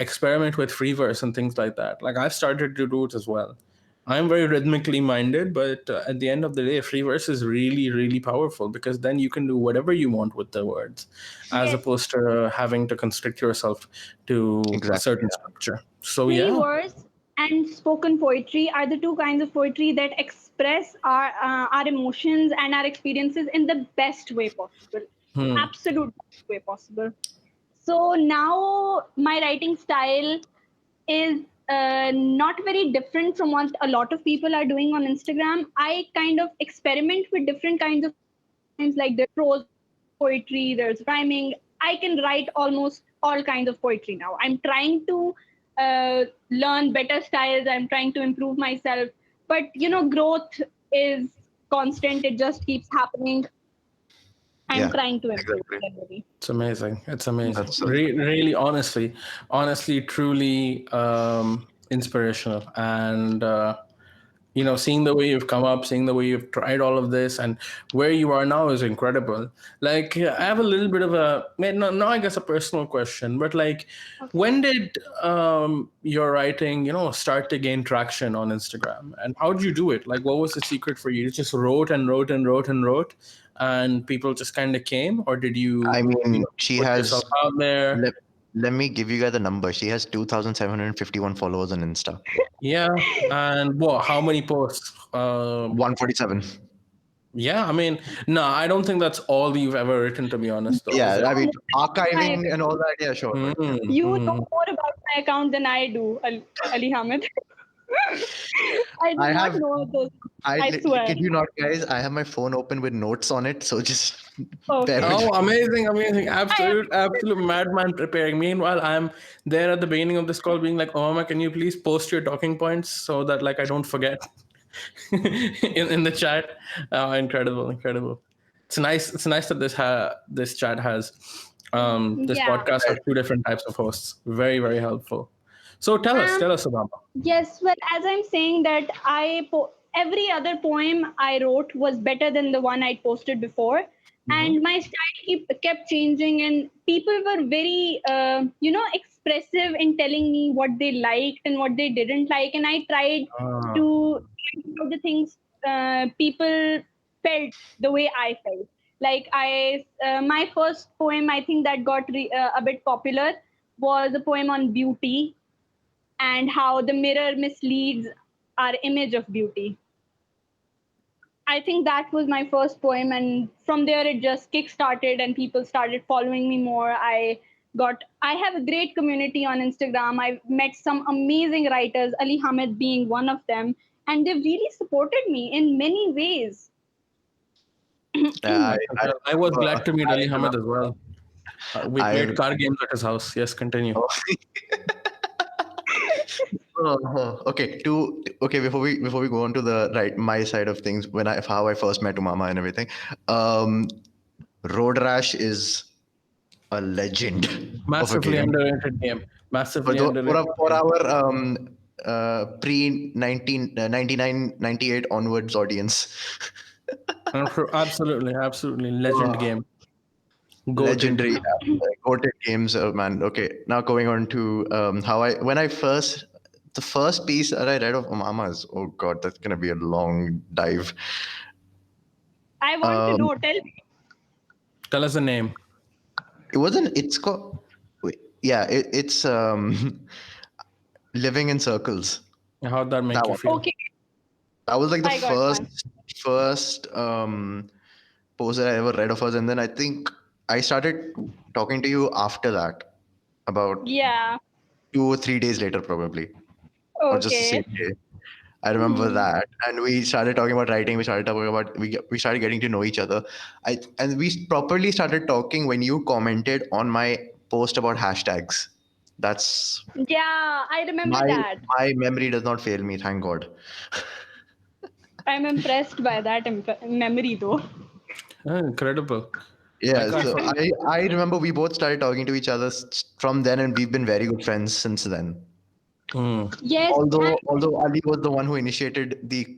[SPEAKER 3] experiment with free verse and things like that. Like, I've started to do it as well. I'm very rhythmically minded, but at the end of the day, free verse is really, really powerful because then you can do whatever you want with the words, as
[SPEAKER 2] Yes.
[SPEAKER 3] opposed to having to constrict yourself to a
[SPEAKER 1] Exactly.
[SPEAKER 3] certain structure. So
[SPEAKER 2] Free
[SPEAKER 3] yeah.
[SPEAKER 2] verse and spoken poetry are the two kinds of poetry that express our emotions and our experiences in the best way possible.
[SPEAKER 3] Hmm.
[SPEAKER 2] Absolute best way possible. So now my writing style is not very different from what a lot of people are doing on Instagram. I kind of experiment with different kinds of poems, like there's prose poetry, there's rhyming. I can write almost all kinds of poetry now. I'm trying to learn better styles. I'm trying to improve myself. But growth is constant. It just keeps happening. I'm
[SPEAKER 1] Yeah,
[SPEAKER 2] trying to improve
[SPEAKER 1] exactly.
[SPEAKER 2] generally.
[SPEAKER 3] It's amazing. It's amazing.
[SPEAKER 1] That's so
[SPEAKER 3] Really, honestly, truly inspirational. And seeing the way you've come up, seeing the way you've tried all of this, and where you are now is incredible. Like, I have a little bit of no, I guess a personal question, but like,
[SPEAKER 2] Okay.
[SPEAKER 3] when did your writing, start to gain traction on Instagram, and how did you do it? Like, what was the secret for you? You just wrote and wrote and wrote and wrote, and people just kind of came, or did
[SPEAKER 1] I
[SPEAKER 3] you,
[SPEAKER 1] mean, she
[SPEAKER 3] put yourself
[SPEAKER 1] has.
[SPEAKER 3] out there?
[SPEAKER 1] Let, let me give you guys the number. She has 2,751 followers on Insta.
[SPEAKER 3] Yeah, and what? How many posts?
[SPEAKER 1] 147.
[SPEAKER 3] Yeah, I mean, no, I don't think that's all you've ever written, to be honest, though, is
[SPEAKER 1] Yeah,
[SPEAKER 3] it?
[SPEAKER 1] I mean,
[SPEAKER 2] My
[SPEAKER 1] archiving and all that. Yeah, sure, but yeah.
[SPEAKER 2] You know
[SPEAKER 3] Mm-hmm.
[SPEAKER 2] more about my account than I do, Ali Hamid. I do
[SPEAKER 1] I
[SPEAKER 2] not
[SPEAKER 1] have.
[SPEAKER 2] know this. I swear.
[SPEAKER 1] Kid you not, guys. I have my phone open with notes on it, so just bear
[SPEAKER 2] Okay.
[SPEAKER 1] with
[SPEAKER 3] Oh,
[SPEAKER 1] me.
[SPEAKER 3] amazing, amazing.
[SPEAKER 2] I
[SPEAKER 3] Absolute madman preparing. Meanwhile, I'm there at the beginning of this call being like, oh, Mama, can you please post your talking points so that like I don't forget in the chat? Oh, incredible, incredible. It's nice that this chat has this
[SPEAKER 2] yeah.
[SPEAKER 3] podcast has two different types of hosts. Very, very helpful. So
[SPEAKER 2] Um.
[SPEAKER 3] tell us, Obama.
[SPEAKER 2] Yes. Well, as I'm saying that every other poem I wrote was better than the one I posted before,
[SPEAKER 3] Mm-hmm.
[SPEAKER 2] and my style kept changing, and people were very expressive in telling me what they liked and what they didn't like, and I tried
[SPEAKER 3] Ah.
[SPEAKER 2] to do the things people felt the way I felt. Like my first poem, I think that got a bit popular, was a poem on beauty and how the mirror misleads our image of beauty. I think that was my first poem, and from there it just kick-started, and people started following me more. I have a great community on Instagram. I've met some amazing writers, Ali Hamid being one of them, and they've really supported me in many ways.
[SPEAKER 1] Yeah,
[SPEAKER 3] I was
[SPEAKER 1] remember.
[SPEAKER 3] glad to meet Ali Hamid as well. We played
[SPEAKER 1] I
[SPEAKER 3] car games at his house. Yes, continue.
[SPEAKER 1] remember. Okay, before we go on to the right my side of things, when I how I first met Umama and everything, um, Road Rash is a legend of a
[SPEAKER 3] Massively
[SPEAKER 1] game.
[SPEAKER 3] underrated game. Massively underrated
[SPEAKER 1] For
[SPEAKER 3] game.
[SPEAKER 1] our pre 99 onwards audience,
[SPEAKER 3] Absolutely, absolutely legend
[SPEAKER 1] oh,
[SPEAKER 3] game. Goated.
[SPEAKER 1] legendary, goated games, man. Okay, now going on to how I when I first the first piece that I read of Umama's. Oh God, that's gonna be a long dive.
[SPEAKER 2] I want to
[SPEAKER 1] Um,
[SPEAKER 2] know. Tell me.
[SPEAKER 3] Tell us the name.
[SPEAKER 1] it wasn't. It's called. Wait, yeah, it's living in circles.
[SPEAKER 3] How'd that
[SPEAKER 1] That
[SPEAKER 3] make you
[SPEAKER 1] one.
[SPEAKER 3] feel?
[SPEAKER 2] Okay,
[SPEAKER 1] That was like the
[SPEAKER 2] I got one.
[SPEAKER 1] first post that I ever read of hers, and then I think I started talking to you after that, about
[SPEAKER 2] Yeah.
[SPEAKER 1] 2 or 3 days later, probably, or just the same
[SPEAKER 2] Okay.
[SPEAKER 1] day. I remember
[SPEAKER 2] Hmm.
[SPEAKER 1] that, and we started talking about writing. We started talking about we started getting to know each other. And we properly started talking when you commented on my post about hashtags. That's
[SPEAKER 2] Yeah, I remember
[SPEAKER 1] my
[SPEAKER 2] that.
[SPEAKER 1] my memory does not fail me. Thank God.
[SPEAKER 2] I'm impressed by that memory, though.
[SPEAKER 3] Incredible. I
[SPEAKER 1] Yeah,
[SPEAKER 3] can't
[SPEAKER 1] so
[SPEAKER 3] forget.
[SPEAKER 1] I remember we both started talking to each other from then, and we've been very good friends since then.
[SPEAKER 3] Mm.
[SPEAKER 2] Yes, and
[SPEAKER 1] Although Ali was the one who initiated the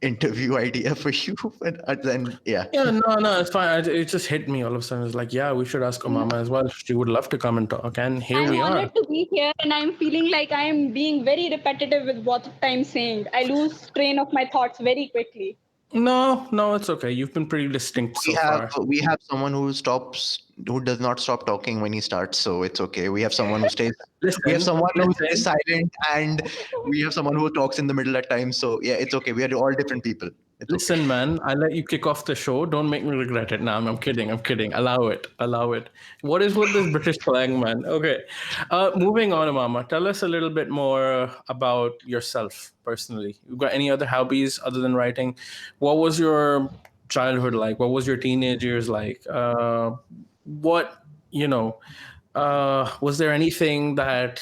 [SPEAKER 1] interview idea for you, but then yeah,
[SPEAKER 3] Yeah, no, it's fine. It just hit me all of a sudden. It's like, yeah, we should ask Omama as well. She would love to come and talk, and here
[SPEAKER 2] I'm
[SPEAKER 3] we are.
[SPEAKER 2] honored to be here, and I'm feeling like I'm being very repetitive with what I'm saying. I lose train of my thoughts very quickly.
[SPEAKER 3] No, it's okay. You've been pretty distinct
[SPEAKER 1] we
[SPEAKER 3] so
[SPEAKER 1] have
[SPEAKER 3] far.
[SPEAKER 1] we have someone who does not stop talking when he starts, so it's okay. We have someone who stays. We have someone who stays
[SPEAKER 3] Listen.
[SPEAKER 1] silent, and we have someone who talks in the middle at times. So yeah, it's okay. We are all different people. It's okay.
[SPEAKER 3] Listen, man, I let you kick off the show. Don't make me regret it. Now, I'm kidding. I'm kidding. Allow it. Allow it. What is with this British slang, man? Okay. Moving on, Mama. Tell us a little bit more about yourself personally. You got any other hobbies other than writing? What was your childhood like? What was your teenage years like? What you know, was there anything that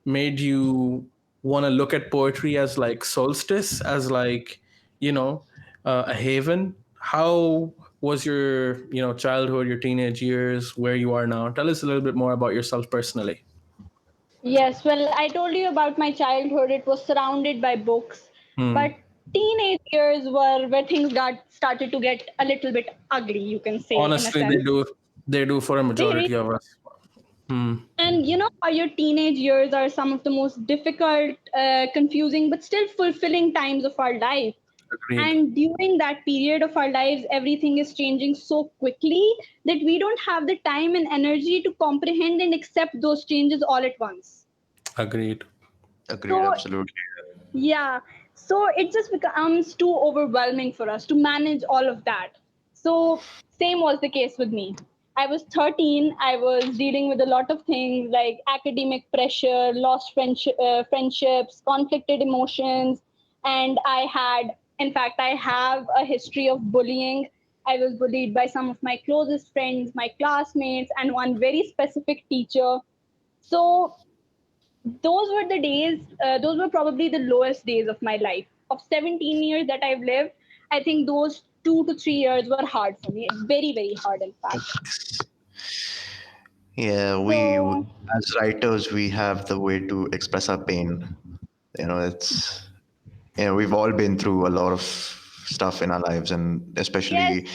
[SPEAKER 3] made you want to look at poetry as like solstice, as like, you know, a haven? How was your, childhood, your teenage years, where you are now? Tell us a little bit more about yourself personally.
[SPEAKER 2] Yes, well, I told you about my childhood. It was surrounded by books,
[SPEAKER 3] Hmm.
[SPEAKER 2] but teenage years were where things got started to get a little bit ugly, you can say, in a
[SPEAKER 3] Honestly, they
[SPEAKER 2] sense.
[SPEAKER 3] do. They do for a
[SPEAKER 2] They
[SPEAKER 3] majority
[SPEAKER 2] really,
[SPEAKER 3] of us. Hmm.
[SPEAKER 2] and you know how your teenage years are some of the most difficult, confusing, but still fulfilling times of our life.
[SPEAKER 3] Agreed.
[SPEAKER 2] And during that period of our lives, everything is changing so quickly that we don't have the time and energy to comprehend and accept those changes all at once.
[SPEAKER 3] Agreed.
[SPEAKER 1] Agreed,
[SPEAKER 2] So
[SPEAKER 1] absolutely.
[SPEAKER 2] yeah. So it just becomes too overwhelming for us to manage all of that. So, same was the case with me. I was 13. I was dealing with a lot of things like academic pressure, lost friendships, conflicted emotions. And in fact, I have a history of bullying. I was bullied by some of my closest friends, my classmates, and one very specific teacher. So, those were the days, those were probably the lowest days of my life. Of 17 years that I've lived, I think those 2 to 3 years were hard for me. Very, very hard, in fact.
[SPEAKER 1] Yeah,
[SPEAKER 2] So,
[SPEAKER 1] as writers, we have the way to express our pain. It's we've all been through a lot of stuff in our lives, and especially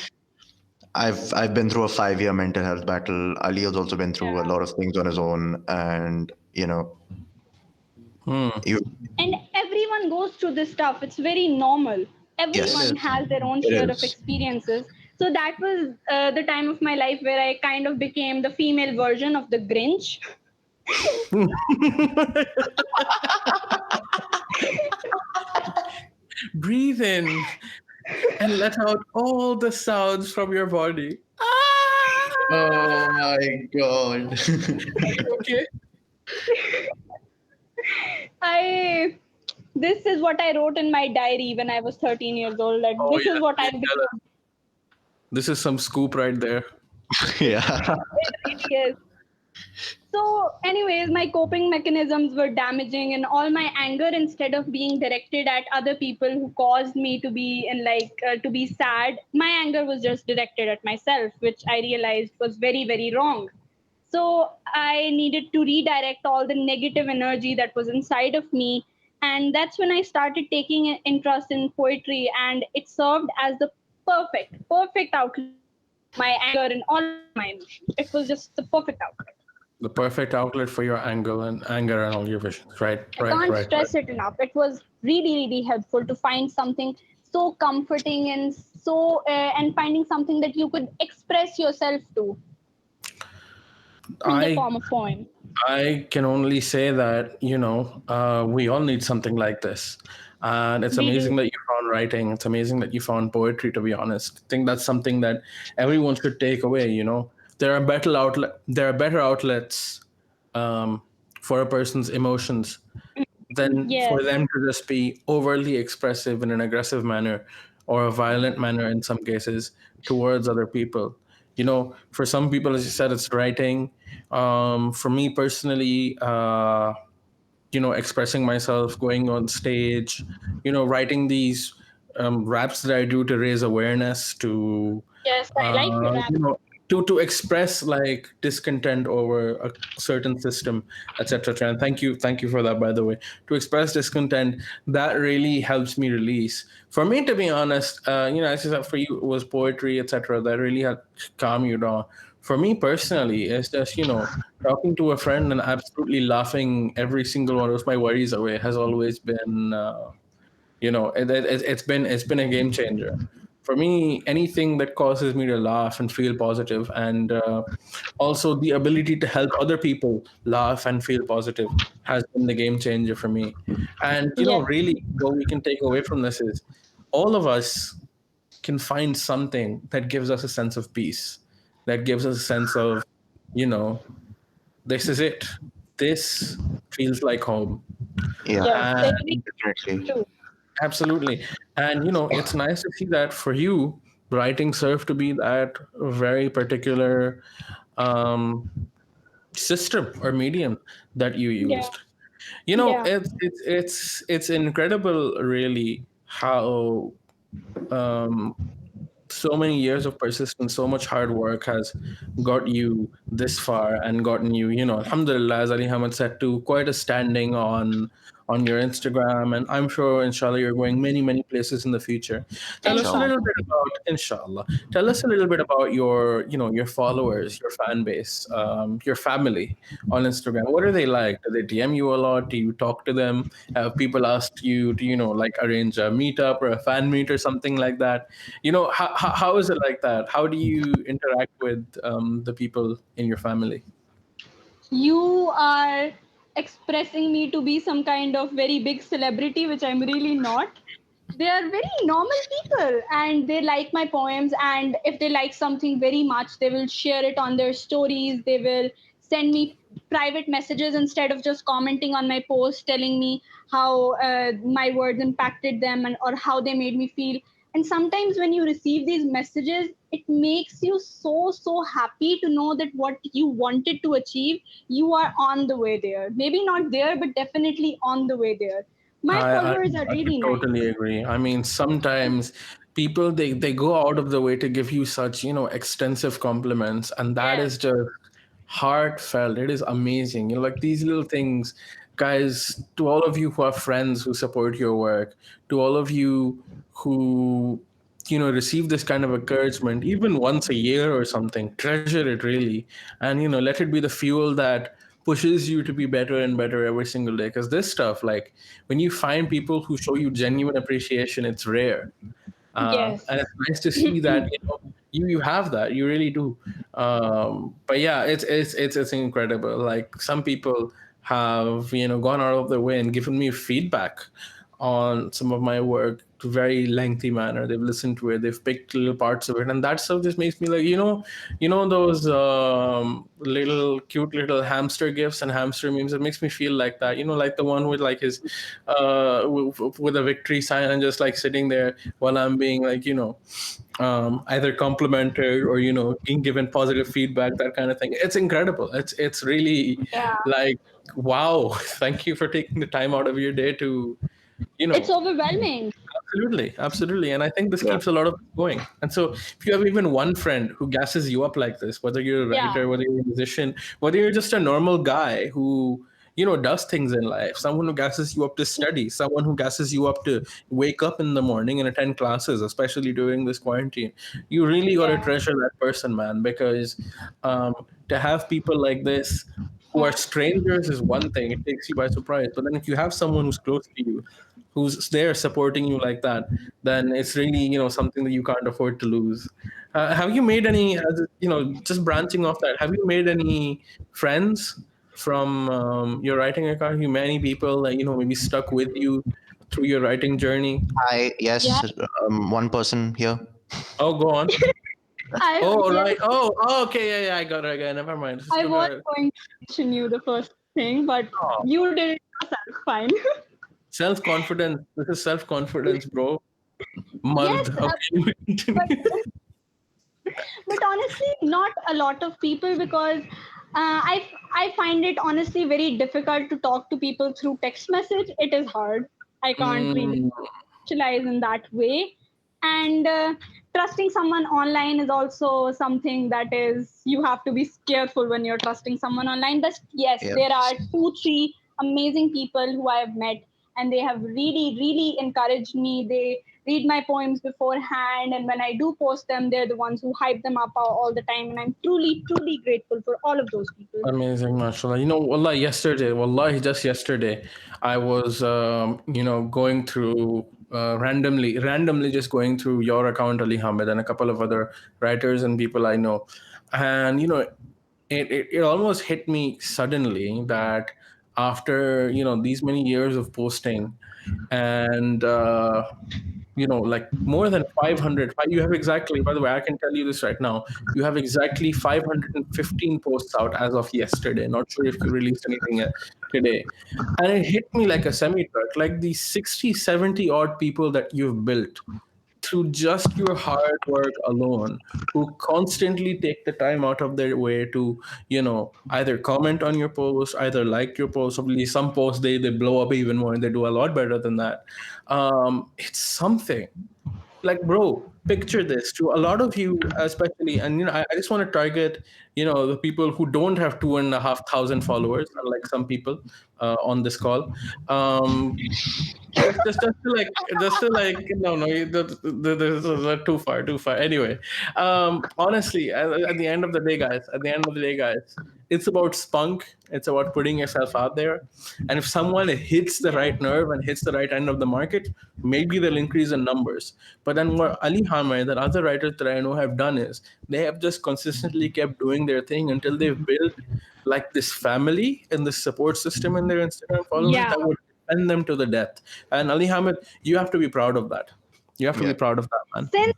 [SPEAKER 2] yes,
[SPEAKER 1] I've been through a 5 year mental health battle. Ali has also been through a
[SPEAKER 2] yeah.
[SPEAKER 1] lot of things on his own, and
[SPEAKER 3] Hmm.
[SPEAKER 1] you
[SPEAKER 2] And everyone goes through this stuff. It's very normal.
[SPEAKER 3] It
[SPEAKER 1] yes,
[SPEAKER 2] Everyone
[SPEAKER 3] is.
[SPEAKER 2] has their own
[SPEAKER 1] it
[SPEAKER 2] share of
[SPEAKER 1] is.
[SPEAKER 2] experiences. So, that was the time of my life where I kind of became the female version of the Grinch.
[SPEAKER 3] Breathe in and let out all the sounds from your body.
[SPEAKER 1] Oh my god.
[SPEAKER 3] Are you okay?
[SPEAKER 2] I This is what I wrote in my diary when I was 13 years old. That
[SPEAKER 3] Oh
[SPEAKER 2] this is
[SPEAKER 3] yes,
[SPEAKER 2] what
[SPEAKER 3] please
[SPEAKER 2] I've
[SPEAKER 3] tell
[SPEAKER 2] become.
[SPEAKER 3] us. This is some scoop right there.
[SPEAKER 1] Yeah.
[SPEAKER 2] It really is. So, anyways, my coping mechanisms were damaging, and all my anger, instead of being directed at other people who caused me to be to be sad, my anger was just directed at myself, which I realized was very, very wrong. So, I needed to redirect all the negative energy that was inside of me, and that's when I started taking an interest in poetry, and it served as the perfect outlet for all of my anger and all of my emotions. It was just the perfect outlet.
[SPEAKER 3] The perfect outlet for your anger and all your visions. Right,
[SPEAKER 2] I
[SPEAKER 3] right,
[SPEAKER 2] can't
[SPEAKER 3] right, right.
[SPEAKER 2] stress it enough. It was really, really helpful to find something so comforting and finding something that you could express yourself to in the
[SPEAKER 3] I
[SPEAKER 2] form of poem.
[SPEAKER 3] I can only say that, we all need something like this. And it's
[SPEAKER 2] We do.
[SPEAKER 3] amazing that you found writing. It's amazing that you found poetry, to be honest. I think that's something that everyone should take away. There are better outlets um, for a person's emotions than for
[SPEAKER 2] Yes.
[SPEAKER 3] them to just be overly expressive in an aggressive manner or a violent manner in some cases towards other people. For some people, as you said, it's writing. For me personally, expressing myself, going on stage, writing these raps that I do to raise awareness, to
[SPEAKER 2] Yes, I like your
[SPEAKER 3] uh,
[SPEAKER 2] rap.
[SPEAKER 3] you know to express like discontent over a certain system, etc. And thank you for that, by the way. To express discontent, that really helps me release. For me, to be honest, as you said, for you it was poetry, etc., that really helped calm you down. For me personally, it's just talking to a friend and absolutely laughing every single one of my worries away has always been it's been a game changer for me. Anything that causes me to laugh and feel positive, and also the ability to help other people laugh and feel positive, has been the game changer for me. And
[SPEAKER 2] Yes.
[SPEAKER 3] really what we can take away from this is all of us can find something that gives us a sense of peace, that gives us a sense of you know this is it, this feels like home.
[SPEAKER 1] Yeah,
[SPEAKER 2] Yes. I agree.
[SPEAKER 3] And
[SPEAKER 1] definitely.
[SPEAKER 2] Too.
[SPEAKER 3] absolutely. And it's nice to see that for you, writing served to be that very particular um, system or medium that you
[SPEAKER 2] Yeah.
[SPEAKER 3] used. You know,
[SPEAKER 2] Yeah.
[SPEAKER 3] it's incredible, really, how um, so many years of persistence, so much hard work has got you this far and gotten you, alhamdulillah, as Ali Hamid said, to quite a standing on your Instagram. And I'm sure, inshallah, you're going many, many places in the future. Tell us a
[SPEAKER 1] Inshallah.
[SPEAKER 3] little bit about, inshallah, tell us a little bit about your followers, your fan base, your family on Instagram. What are they like? Do they DM you a lot? Do you talk to them? Have people asked you to, like arrange a meetup or a fan meet or something like that? How is it like that? How do you interact with the people in your family?
[SPEAKER 2] You are expressing me to be some kind of very big celebrity, which I'm really not. They are very normal people and they like my poems. And if they like something very much, they will share it on their stories. They will send me private messages instead of just commenting on my post, telling me how my words impacted them and or how they made me feel. And sometimes when you receive these messages, it makes you so happy to know that what you wanted to achieve, you are on the way there. Maybe not there, but definitely on the way there. My
[SPEAKER 3] I
[SPEAKER 2] followers are
[SPEAKER 3] I could
[SPEAKER 2] really nice.
[SPEAKER 3] totally agree. I mean, sometimes people they go out of the way to give you such, extensive compliments, and that
[SPEAKER 2] Yes.
[SPEAKER 3] is just heartfelt. It is amazing. Like these little things, guys, to all of you who have friends who support your work, to all of you who, receive this kind of encouragement, even once a year or something, treasure it really. And, let it be the fuel that pushes you to be better and better every single day. Because this stuff, like when you find people who show you genuine appreciation, it's rare. And
[SPEAKER 2] Yes.
[SPEAKER 3] it's nice to see that you have that, you really do. But yeah, it's incredible. Like some people have gone out of their way and given me feedback on some of my work to very lengthy manner. They've listened to it, they've picked little parts of it, and that stuff just makes me like, those little cute little hamster gifs and hamster memes. It makes me feel like that, like the one with like his with a victory sign and just like sitting there while I'm being like, either complimented or being given positive feedback, that kind of thing. It's incredible. It's really
[SPEAKER 2] Yeah.
[SPEAKER 3] like, wow. Thank you for taking the time out of your day to you
[SPEAKER 2] It's
[SPEAKER 3] know
[SPEAKER 2] overwhelming.
[SPEAKER 3] Absolutely, absolutely. And I think this
[SPEAKER 1] Yeah.
[SPEAKER 3] keeps a lot of us going. And so if you have even one friend who gasses you up like this, whether you're a
[SPEAKER 2] Yeah.
[SPEAKER 3] writer, whether you're a musician, whether you're just a normal guy who, does things in life, someone who gasses you up to study, someone who gasses you up to wake up in the morning and attend classes, especially during this quarantine, you really got to
[SPEAKER 2] Yeah.
[SPEAKER 3] treasure that person, man, because um, to have people like this who are
[SPEAKER 2] Yeah.
[SPEAKER 3] strangers is one thing, it takes you by surprise. But then if you have someone who's close to you, who's there supporting you like that, then it's really something that you can't afford to lose. Have you made any, just branching off that? Have you made any friends from your writing account? Have you many people that maybe stuck with you through your writing journey?
[SPEAKER 1] I
[SPEAKER 2] Yeah.
[SPEAKER 1] yes, one person here.
[SPEAKER 3] Oh, go on.
[SPEAKER 2] I
[SPEAKER 3] Oh,
[SPEAKER 2] yes,
[SPEAKER 3] right. Oh, okay. Yeah, yeah. I got it again. Never mind. Just
[SPEAKER 2] I
[SPEAKER 3] go
[SPEAKER 2] was
[SPEAKER 3] to.
[SPEAKER 2] going to mention you the first thing, but
[SPEAKER 3] Oh,
[SPEAKER 2] you did it yourself. Fine.
[SPEAKER 3] self confidence. This is self confidence, bro.
[SPEAKER 2] Yes,
[SPEAKER 3] Mard. Okay.
[SPEAKER 2] but but honestly, not a lot of people because I find it honestly very difficult to talk to people through text message. It is hard. I can't really
[SPEAKER 3] Mm,
[SPEAKER 2] socialize in that way, and trusting someone online is also something that is you have to be careful when you're trusting someone online. But yes,
[SPEAKER 1] Yeah.
[SPEAKER 2] there are 2 3 amazing people who I have met, and they have really encouraged me. They read my poems beforehand, and when I do post them, they're the ones who hype them up all the time, and I'm truly grateful for all of those people.
[SPEAKER 3] Amazing, mashallah. Wallahi, just yesterday, I was, going through randomly just going through your account, Ali Hamid, and a couple of other writers and people I know. And, it almost hit me suddenly that after, these many years of posting and, like more than 500, you have exactly, by the way, I can tell you this right now, you have exactly 515 posts out as of yesterday. Not sure if you released anything today. And it hit me like a semi truck, like the 60, 70 odd people that you've built through just your hard work alone, who constantly take the time out of their way to, either comment on your post, either like your post. Obviously, some posts they blow up even more and they do a lot better than that. It's something. Like, bro, picture this to a lot of you, especially, and I just want to target, the people who don't have 2,500 followers, unlike some people on this call. um just to like no no this is too far, too far. Anyway, honestly, at the end of the day, guys, it's about spunk. It's about putting yourself out there. And if someone hits the right nerve and hits the right end of the market, maybe they'll increase in numbers. But then what Ali Hamid and other writers that I know have done is they have just consistently kept doing their thing until they've built like this family and this support system in their Instagram followers
[SPEAKER 2] Yeah.
[SPEAKER 3] that would defend them to the death. And Ali Hamid, you have to be proud of that. You have to be
[SPEAKER 1] Yeah.
[SPEAKER 3] proud of that, man.
[SPEAKER 2] Since,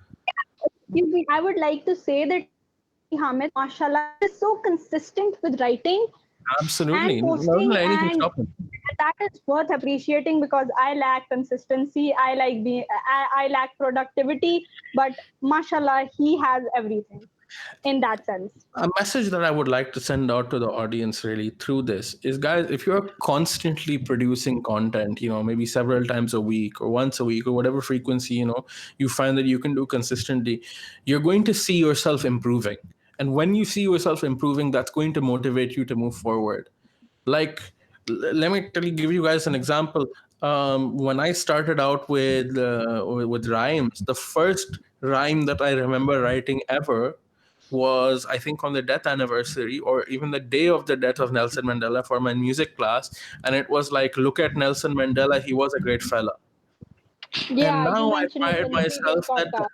[SPEAKER 2] excuse me, I would like to say that Ali Hamid, mashallah, he is so consistent with writing
[SPEAKER 3] Absolutely.
[SPEAKER 2] and
[SPEAKER 3] Don't
[SPEAKER 2] posting,
[SPEAKER 3] let anything
[SPEAKER 2] and
[SPEAKER 3] stop him.
[SPEAKER 2] that is worth appreciating because I lack consistency. I lack productivity, but mashallah, he has everything in that sense.
[SPEAKER 3] A message that I would like to send out to the audience really through this is, guys, if you're constantly producing content, maybe several times a week or once a week or whatever frequency, you find that you can do consistently, you're going to see yourself improving. And when you see yourself improving, that's going to motivate you to move forward. Like, let me give you guys an example. When I started out with rhymes, the first rhyme that I remember writing ever was, I think, on the death anniversary or even the day of the death of Nelson Mandela for my music class. And it was like, look at Nelson Mandela, he was a great fella. And
[SPEAKER 2] Yeah, you
[SPEAKER 3] now I
[SPEAKER 2] mentioned it
[SPEAKER 3] pride
[SPEAKER 2] in the previous
[SPEAKER 3] myself that,
[SPEAKER 2] podcast.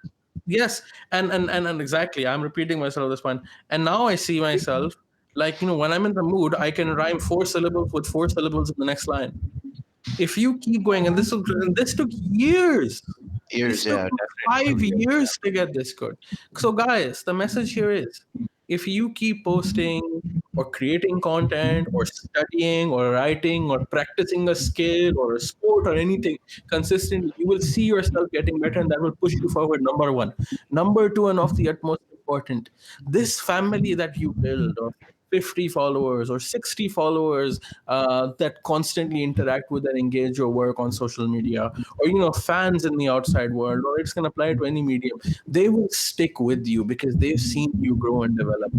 [SPEAKER 3] yes, and exactly, I'm repeating myself this one. And now I see myself like, when I'm in the mood, I can rhyme four syllables with four syllables in the next line. If you keep going, and this took years.
[SPEAKER 1] Years,
[SPEAKER 3] This took
[SPEAKER 1] yeah,
[SPEAKER 3] five
[SPEAKER 1] definitely.
[SPEAKER 3] years to get this good. So, guys, the message here is, if you keep posting or creating content or studying or writing or practicing a skill or a sport or anything consistently, you will see yourself getting better and that will push you forward. Number one. Number two, and of the utmost important, this family that you build of 50 followers or 60 followers that constantly interact with and engage your work on social media, or fans in the outside world, or it's going to apply to any medium, they will stick with you because they've seen you grow and develop.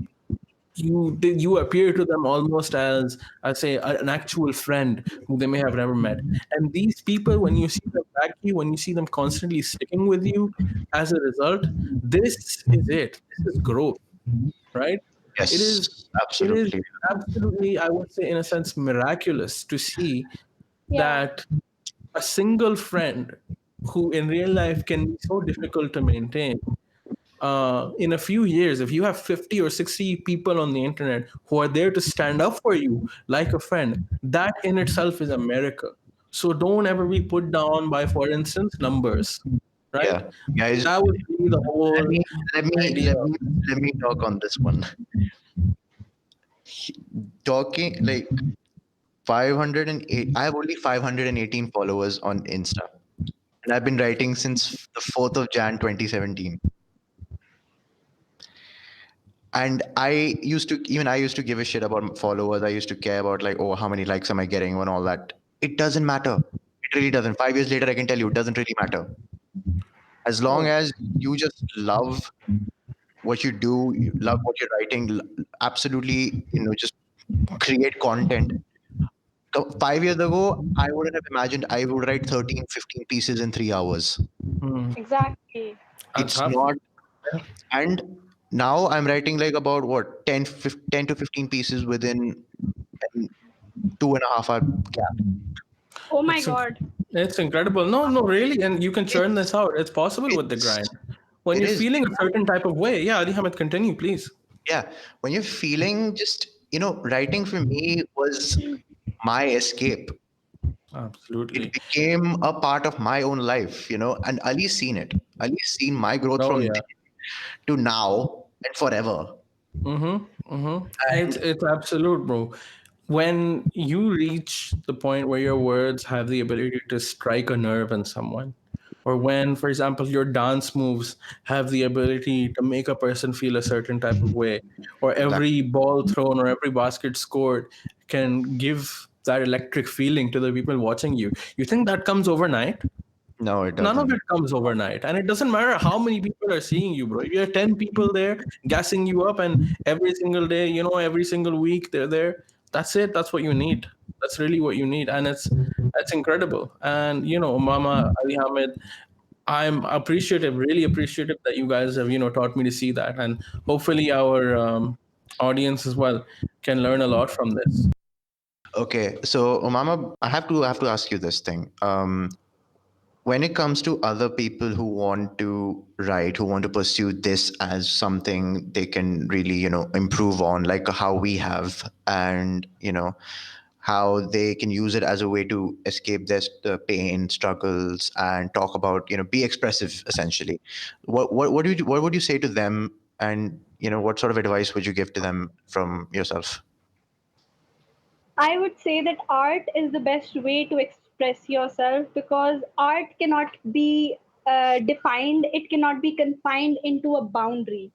[SPEAKER 3] You appear to them almost as, I say, an actual friend who they may have never met. And these people, when you see them back you, when you see them constantly sticking with you, as a result, this is it. This is growth, right? It is
[SPEAKER 1] Yes,
[SPEAKER 3] it is
[SPEAKER 1] absolutely.
[SPEAKER 3] absolutely, I would say, in a sense, miraculous to see
[SPEAKER 2] Yeah.
[SPEAKER 3] that a single friend who in real life can be so difficult to maintain, in a few years, if you have 50 or 60 people on the internet who are there to stand up for you like a friend, that in itself is a miracle. So don't ever be put down by, for instance, numbers, right?
[SPEAKER 1] Yeah, guys,
[SPEAKER 3] That would be the
[SPEAKER 1] let
[SPEAKER 3] whole
[SPEAKER 1] me let me
[SPEAKER 3] idea.
[SPEAKER 1] let me let me talk on this one. Talking like 508. I have only 518 followers on Insta, and I've been writing since the 4th of Jan 2017. And I used to give a shit about followers. I used to care about like, oh, how many likes am I getting and all that. It doesn't matter. It really doesn't. 5 years later, I can tell you, it doesn't really matter. As long
[SPEAKER 3] Oh,
[SPEAKER 1] as you just love what you do, you love what you're writing, absolutely, just create content. 5 years ago, I wouldn't have imagined I would write 13, 15 pieces in 3 hours.
[SPEAKER 3] hmm.
[SPEAKER 2] Exactly.
[SPEAKER 3] That's
[SPEAKER 1] It's
[SPEAKER 3] tough.
[SPEAKER 1] not, and now I'm writing like about what 10 to 15 pieces within an 2.5 hour gap.
[SPEAKER 2] Oh my
[SPEAKER 3] It's
[SPEAKER 2] God.
[SPEAKER 3] it's incredible. No, no, really, and you can churn
[SPEAKER 1] It's
[SPEAKER 3] this out. It's possible with the
[SPEAKER 1] it's
[SPEAKER 3] grind. When
[SPEAKER 1] it
[SPEAKER 3] you're
[SPEAKER 1] is.
[SPEAKER 3] feeling a certain type of way, yeah, Ali Hamid, continue, please.
[SPEAKER 1] Yeah, when you're feeling just, writing for me was my escape. It
[SPEAKER 3] Absolutely.
[SPEAKER 1] became a part of my own life, and Ali's seen it. Ali's seen my growth
[SPEAKER 3] Oh
[SPEAKER 1] from
[SPEAKER 3] yeah.
[SPEAKER 1] then to now and forever.
[SPEAKER 3] Mm-hmm. Mm-hmm. It's
[SPEAKER 1] And
[SPEAKER 3] it's absolute, bro. When you reach the point where your words have the ability to strike a nerve in someone, or when, for example, your dance moves have the ability to make a person feel a certain type of way, or
[SPEAKER 1] Exactly.
[SPEAKER 3] every ball thrown or every basket scored can give that electric feeling to the people watching you. You think that comes overnight?
[SPEAKER 1] No, it
[SPEAKER 3] None of
[SPEAKER 1] doesn't.
[SPEAKER 3] it comes overnight. And it doesn't matter how many people are seeing you, bro. You have 10 people there gassing you up, and every single day, every single week they're there. That's it. That's what you need. That's really what you need. And it's incredible. And, Mama Ali Hamid, I'm appreciative, really appreciative that you guys have, taught me to see that. And hopefully our audience as well can learn a lot from this.
[SPEAKER 1] Okay, so Umama, I have to ask you this thing. When it comes to other people who want to write, who want to pursue this as something they can really, improve on, like how we have, and how they can use it as a way to escape their pain, struggles, and talk about, be expressive essentially. What would you say to them, and what sort of advice would you give to them from yourself?
[SPEAKER 2] I would say that art is the best way to express yourself because art cannot be defined, it cannot be confined into a boundary.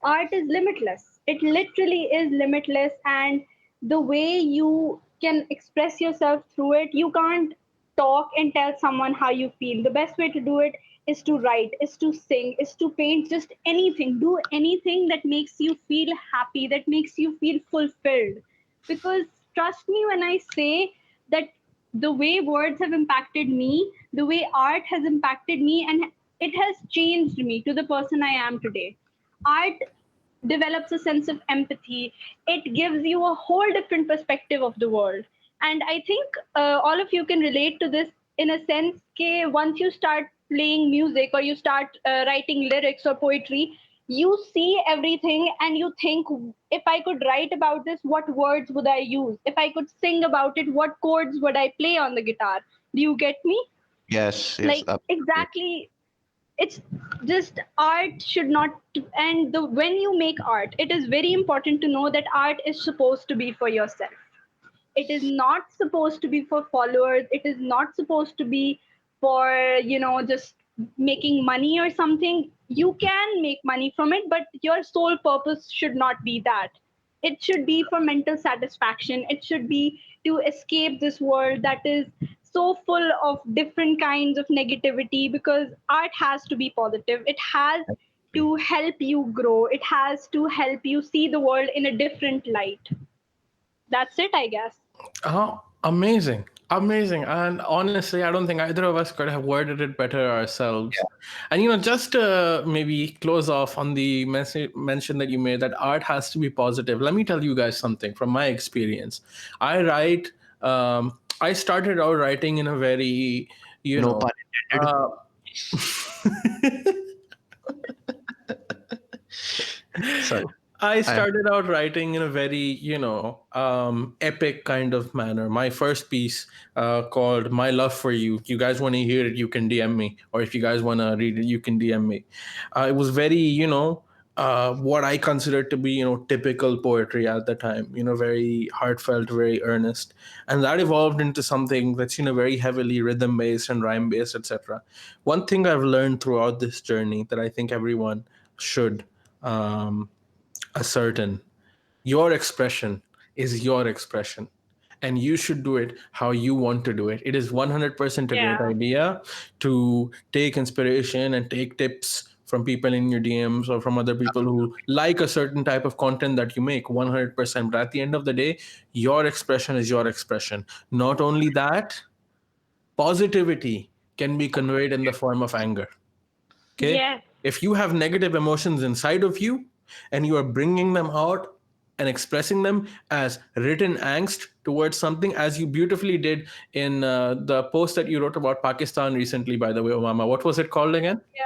[SPEAKER 2] Art is limitless. It literally is limitless, and the way you can express yourself through it, you can't talk and tell someone how you feel. The best way to do it is to write, is to sing, is to paint, just anything. Do anything that makes you feel happy, that makes you feel fulfilled. Because trust me when I say that the way words have impacted me, the way art has impacted me, and it has changed me to the person I am today. Art develops a sense of empathy. It gives you a whole different perspective of the world. And I think all of you can relate to this in a sense that once you start playing music or you start writing lyrics or poetry, you see everything and you think, if I could write about this, what words would I use? If I could sing about it, what chords would I play on the guitar? Do you get me?
[SPEAKER 1] Yes, yes,
[SPEAKER 2] Like,
[SPEAKER 1] absolutely.
[SPEAKER 2] exactly, it's just art should not, and the when you make art, it is very important to know that art is supposed to be for yourself. It is not supposed to be for followers. It is not supposed to be for just making money or something. You can make money from it, but your sole purpose should not be that. It should be for mental satisfaction. It should be to escape this world that is so full of different kinds of negativity, because art has to be positive. It has to help you grow. It has to help you see the world in a different light. That's it, I guess.
[SPEAKER 3] Oh, amazing. Amazing. And honestly, I don't think either of us could have worded it better ourselves. And, just to maybe close off on the mention that you made that art has to be positive, let me tell you guys something from my experience. I started out writing in a very, you
[SPEAKER 1] No
[SPEAKER 3] know,
[SPEAKER 1] pun intended.
[SPEAKER 3] uh,
[SPEAKER 1] Sorry.
[SPEAKER 3] I
[SPEAKER 1] I
[SPEAKER 3] started out writing in a very, epic kind of manner. My first piece called My Love for You. You guys want to hear it, you can DM me. Or if you guys want to read it, you can DM me. It was very, what I considered to be, typical poetry at the time, very heartfelt, very earnest. And that evolved into something that's, very heavily rhythm based and rhyme based, etc. One thing I've learned throughout this journey that I think everyone should. Um, Ascertain your expression is your expression, and you should do it how you want to do it. It is 100% a great
[SPEAKER 2] Yeah.
[SPEAKER 3] idea to take inspiration and take tips from people in your DMs or from other people who like a certain type of content that you make. 100%, but at the end of the day, your expression is your expression. Not only that, positivity can be conveyed in the form of anger. Okay.
[SPEAKER 2] Yes.
[SPEAKER 3] If you have negative emotions inside of you and you are bringing them out and expressing them as written angst towards something, as you beautifully did in the post that you wrote about Pakistan recently, by the way, Umama. What was it called again?
[SPEAKER 2] Yeah.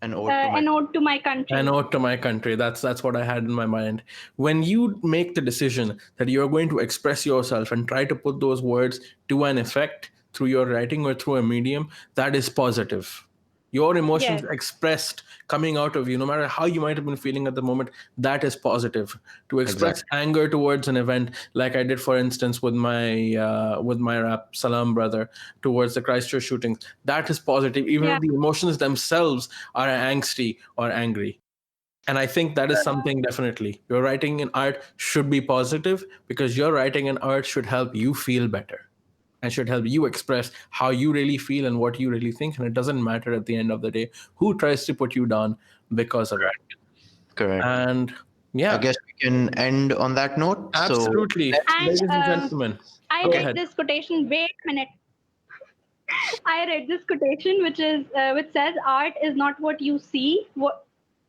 [SPEAKER 1] an ode to my.
[SPEAKER 2] An ode to my
[SPEAKER 3] An
[SPEAKER 2] country.
[SPEAKER 3] ode to my country. That's what I had in my mind. When you make the decision that you're going to express yourself and try to put those words to an effect through your writing or through a medium, that is positive. Your emotions
[SPEAKER 2] Yes.
[SPEAKER 3] expressed coming out of you, no matter how you might have been feeling at the moment, that is positive. To express
[SPEAKER 1] Exactly.
[SPEAKER 3] anger towards an event, like I did, for instance, with my rap Salam brother towards the Christchurch shootings, that is positive, even
[SPEAKER 2] Yeah.
[SPEAKER 3] if the emotions themselves are angsty or angry. And I think that is something, definitely your writing in art should be positive, because your writing in art should help you feel better and should help you express how you really feel and what you really think. And it doesn't matter at the end of the day who tries to put you down because of it.
[SPEAKER 1] Correct.
[SPEAKER 3] And
[SPEAKER 1] I
[SPEAKER 3] yeah,
[SPEAKER 1] guess we can end on that note. So
[SPEAKER 3] absolutely.
[SPEAKER 1] let's
[SPEAKER 2] And
[SPEAKER 3] Ladies and gentlemen,
[SPEAKER 2] I
[SPEAKER 3] go
[SPEAKER 1] okay.
[SPEAKER 2] read
[SPEAKER 3] ahead.
[SPEAKER 2] this quotation. Wait a minute. I read this quotation, which says, "Art is not what you see,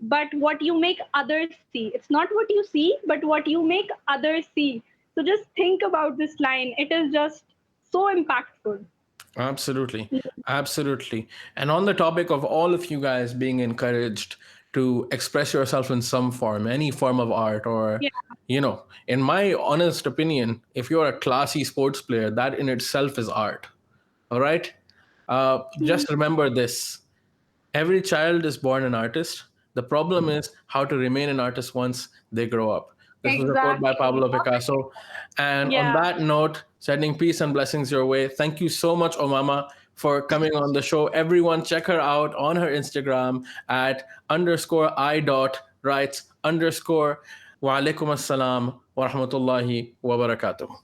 [SPEAKER 2] but what you make others see. It's not what you see, but what you make others see." So just think about this line. It is just so impactful.
[SPEAKER 3] Absolutely. Absolutely. And on the topic of all of you guys being encouraged to express yourself in some form, any form of art, or,
[SPEAKER 2] Yeah.
[SPEAKER 3] in my honest opinion, if you're a classy sports player, that in itself is art. All right.
[SPEAKER 2] Hmm.
[SPEAKER 3] Just remember this: every child is born an artist. The problem is how to remain an artist once they grow up. This was a quote by
[SPEAKER 2] Exactly.
[SPEAKER 3] Pablo Picasso. And on
[SPEAKER 2] Yeah.
[SPEAKER 3] that note, sending peace and blessings your way. Thank you so much, Omama, for coming on the show. Everyone, check her out on her Instagram at underscore I dot writes underscore wa alaikum assalam wa rahmatullahi wa barakatuh.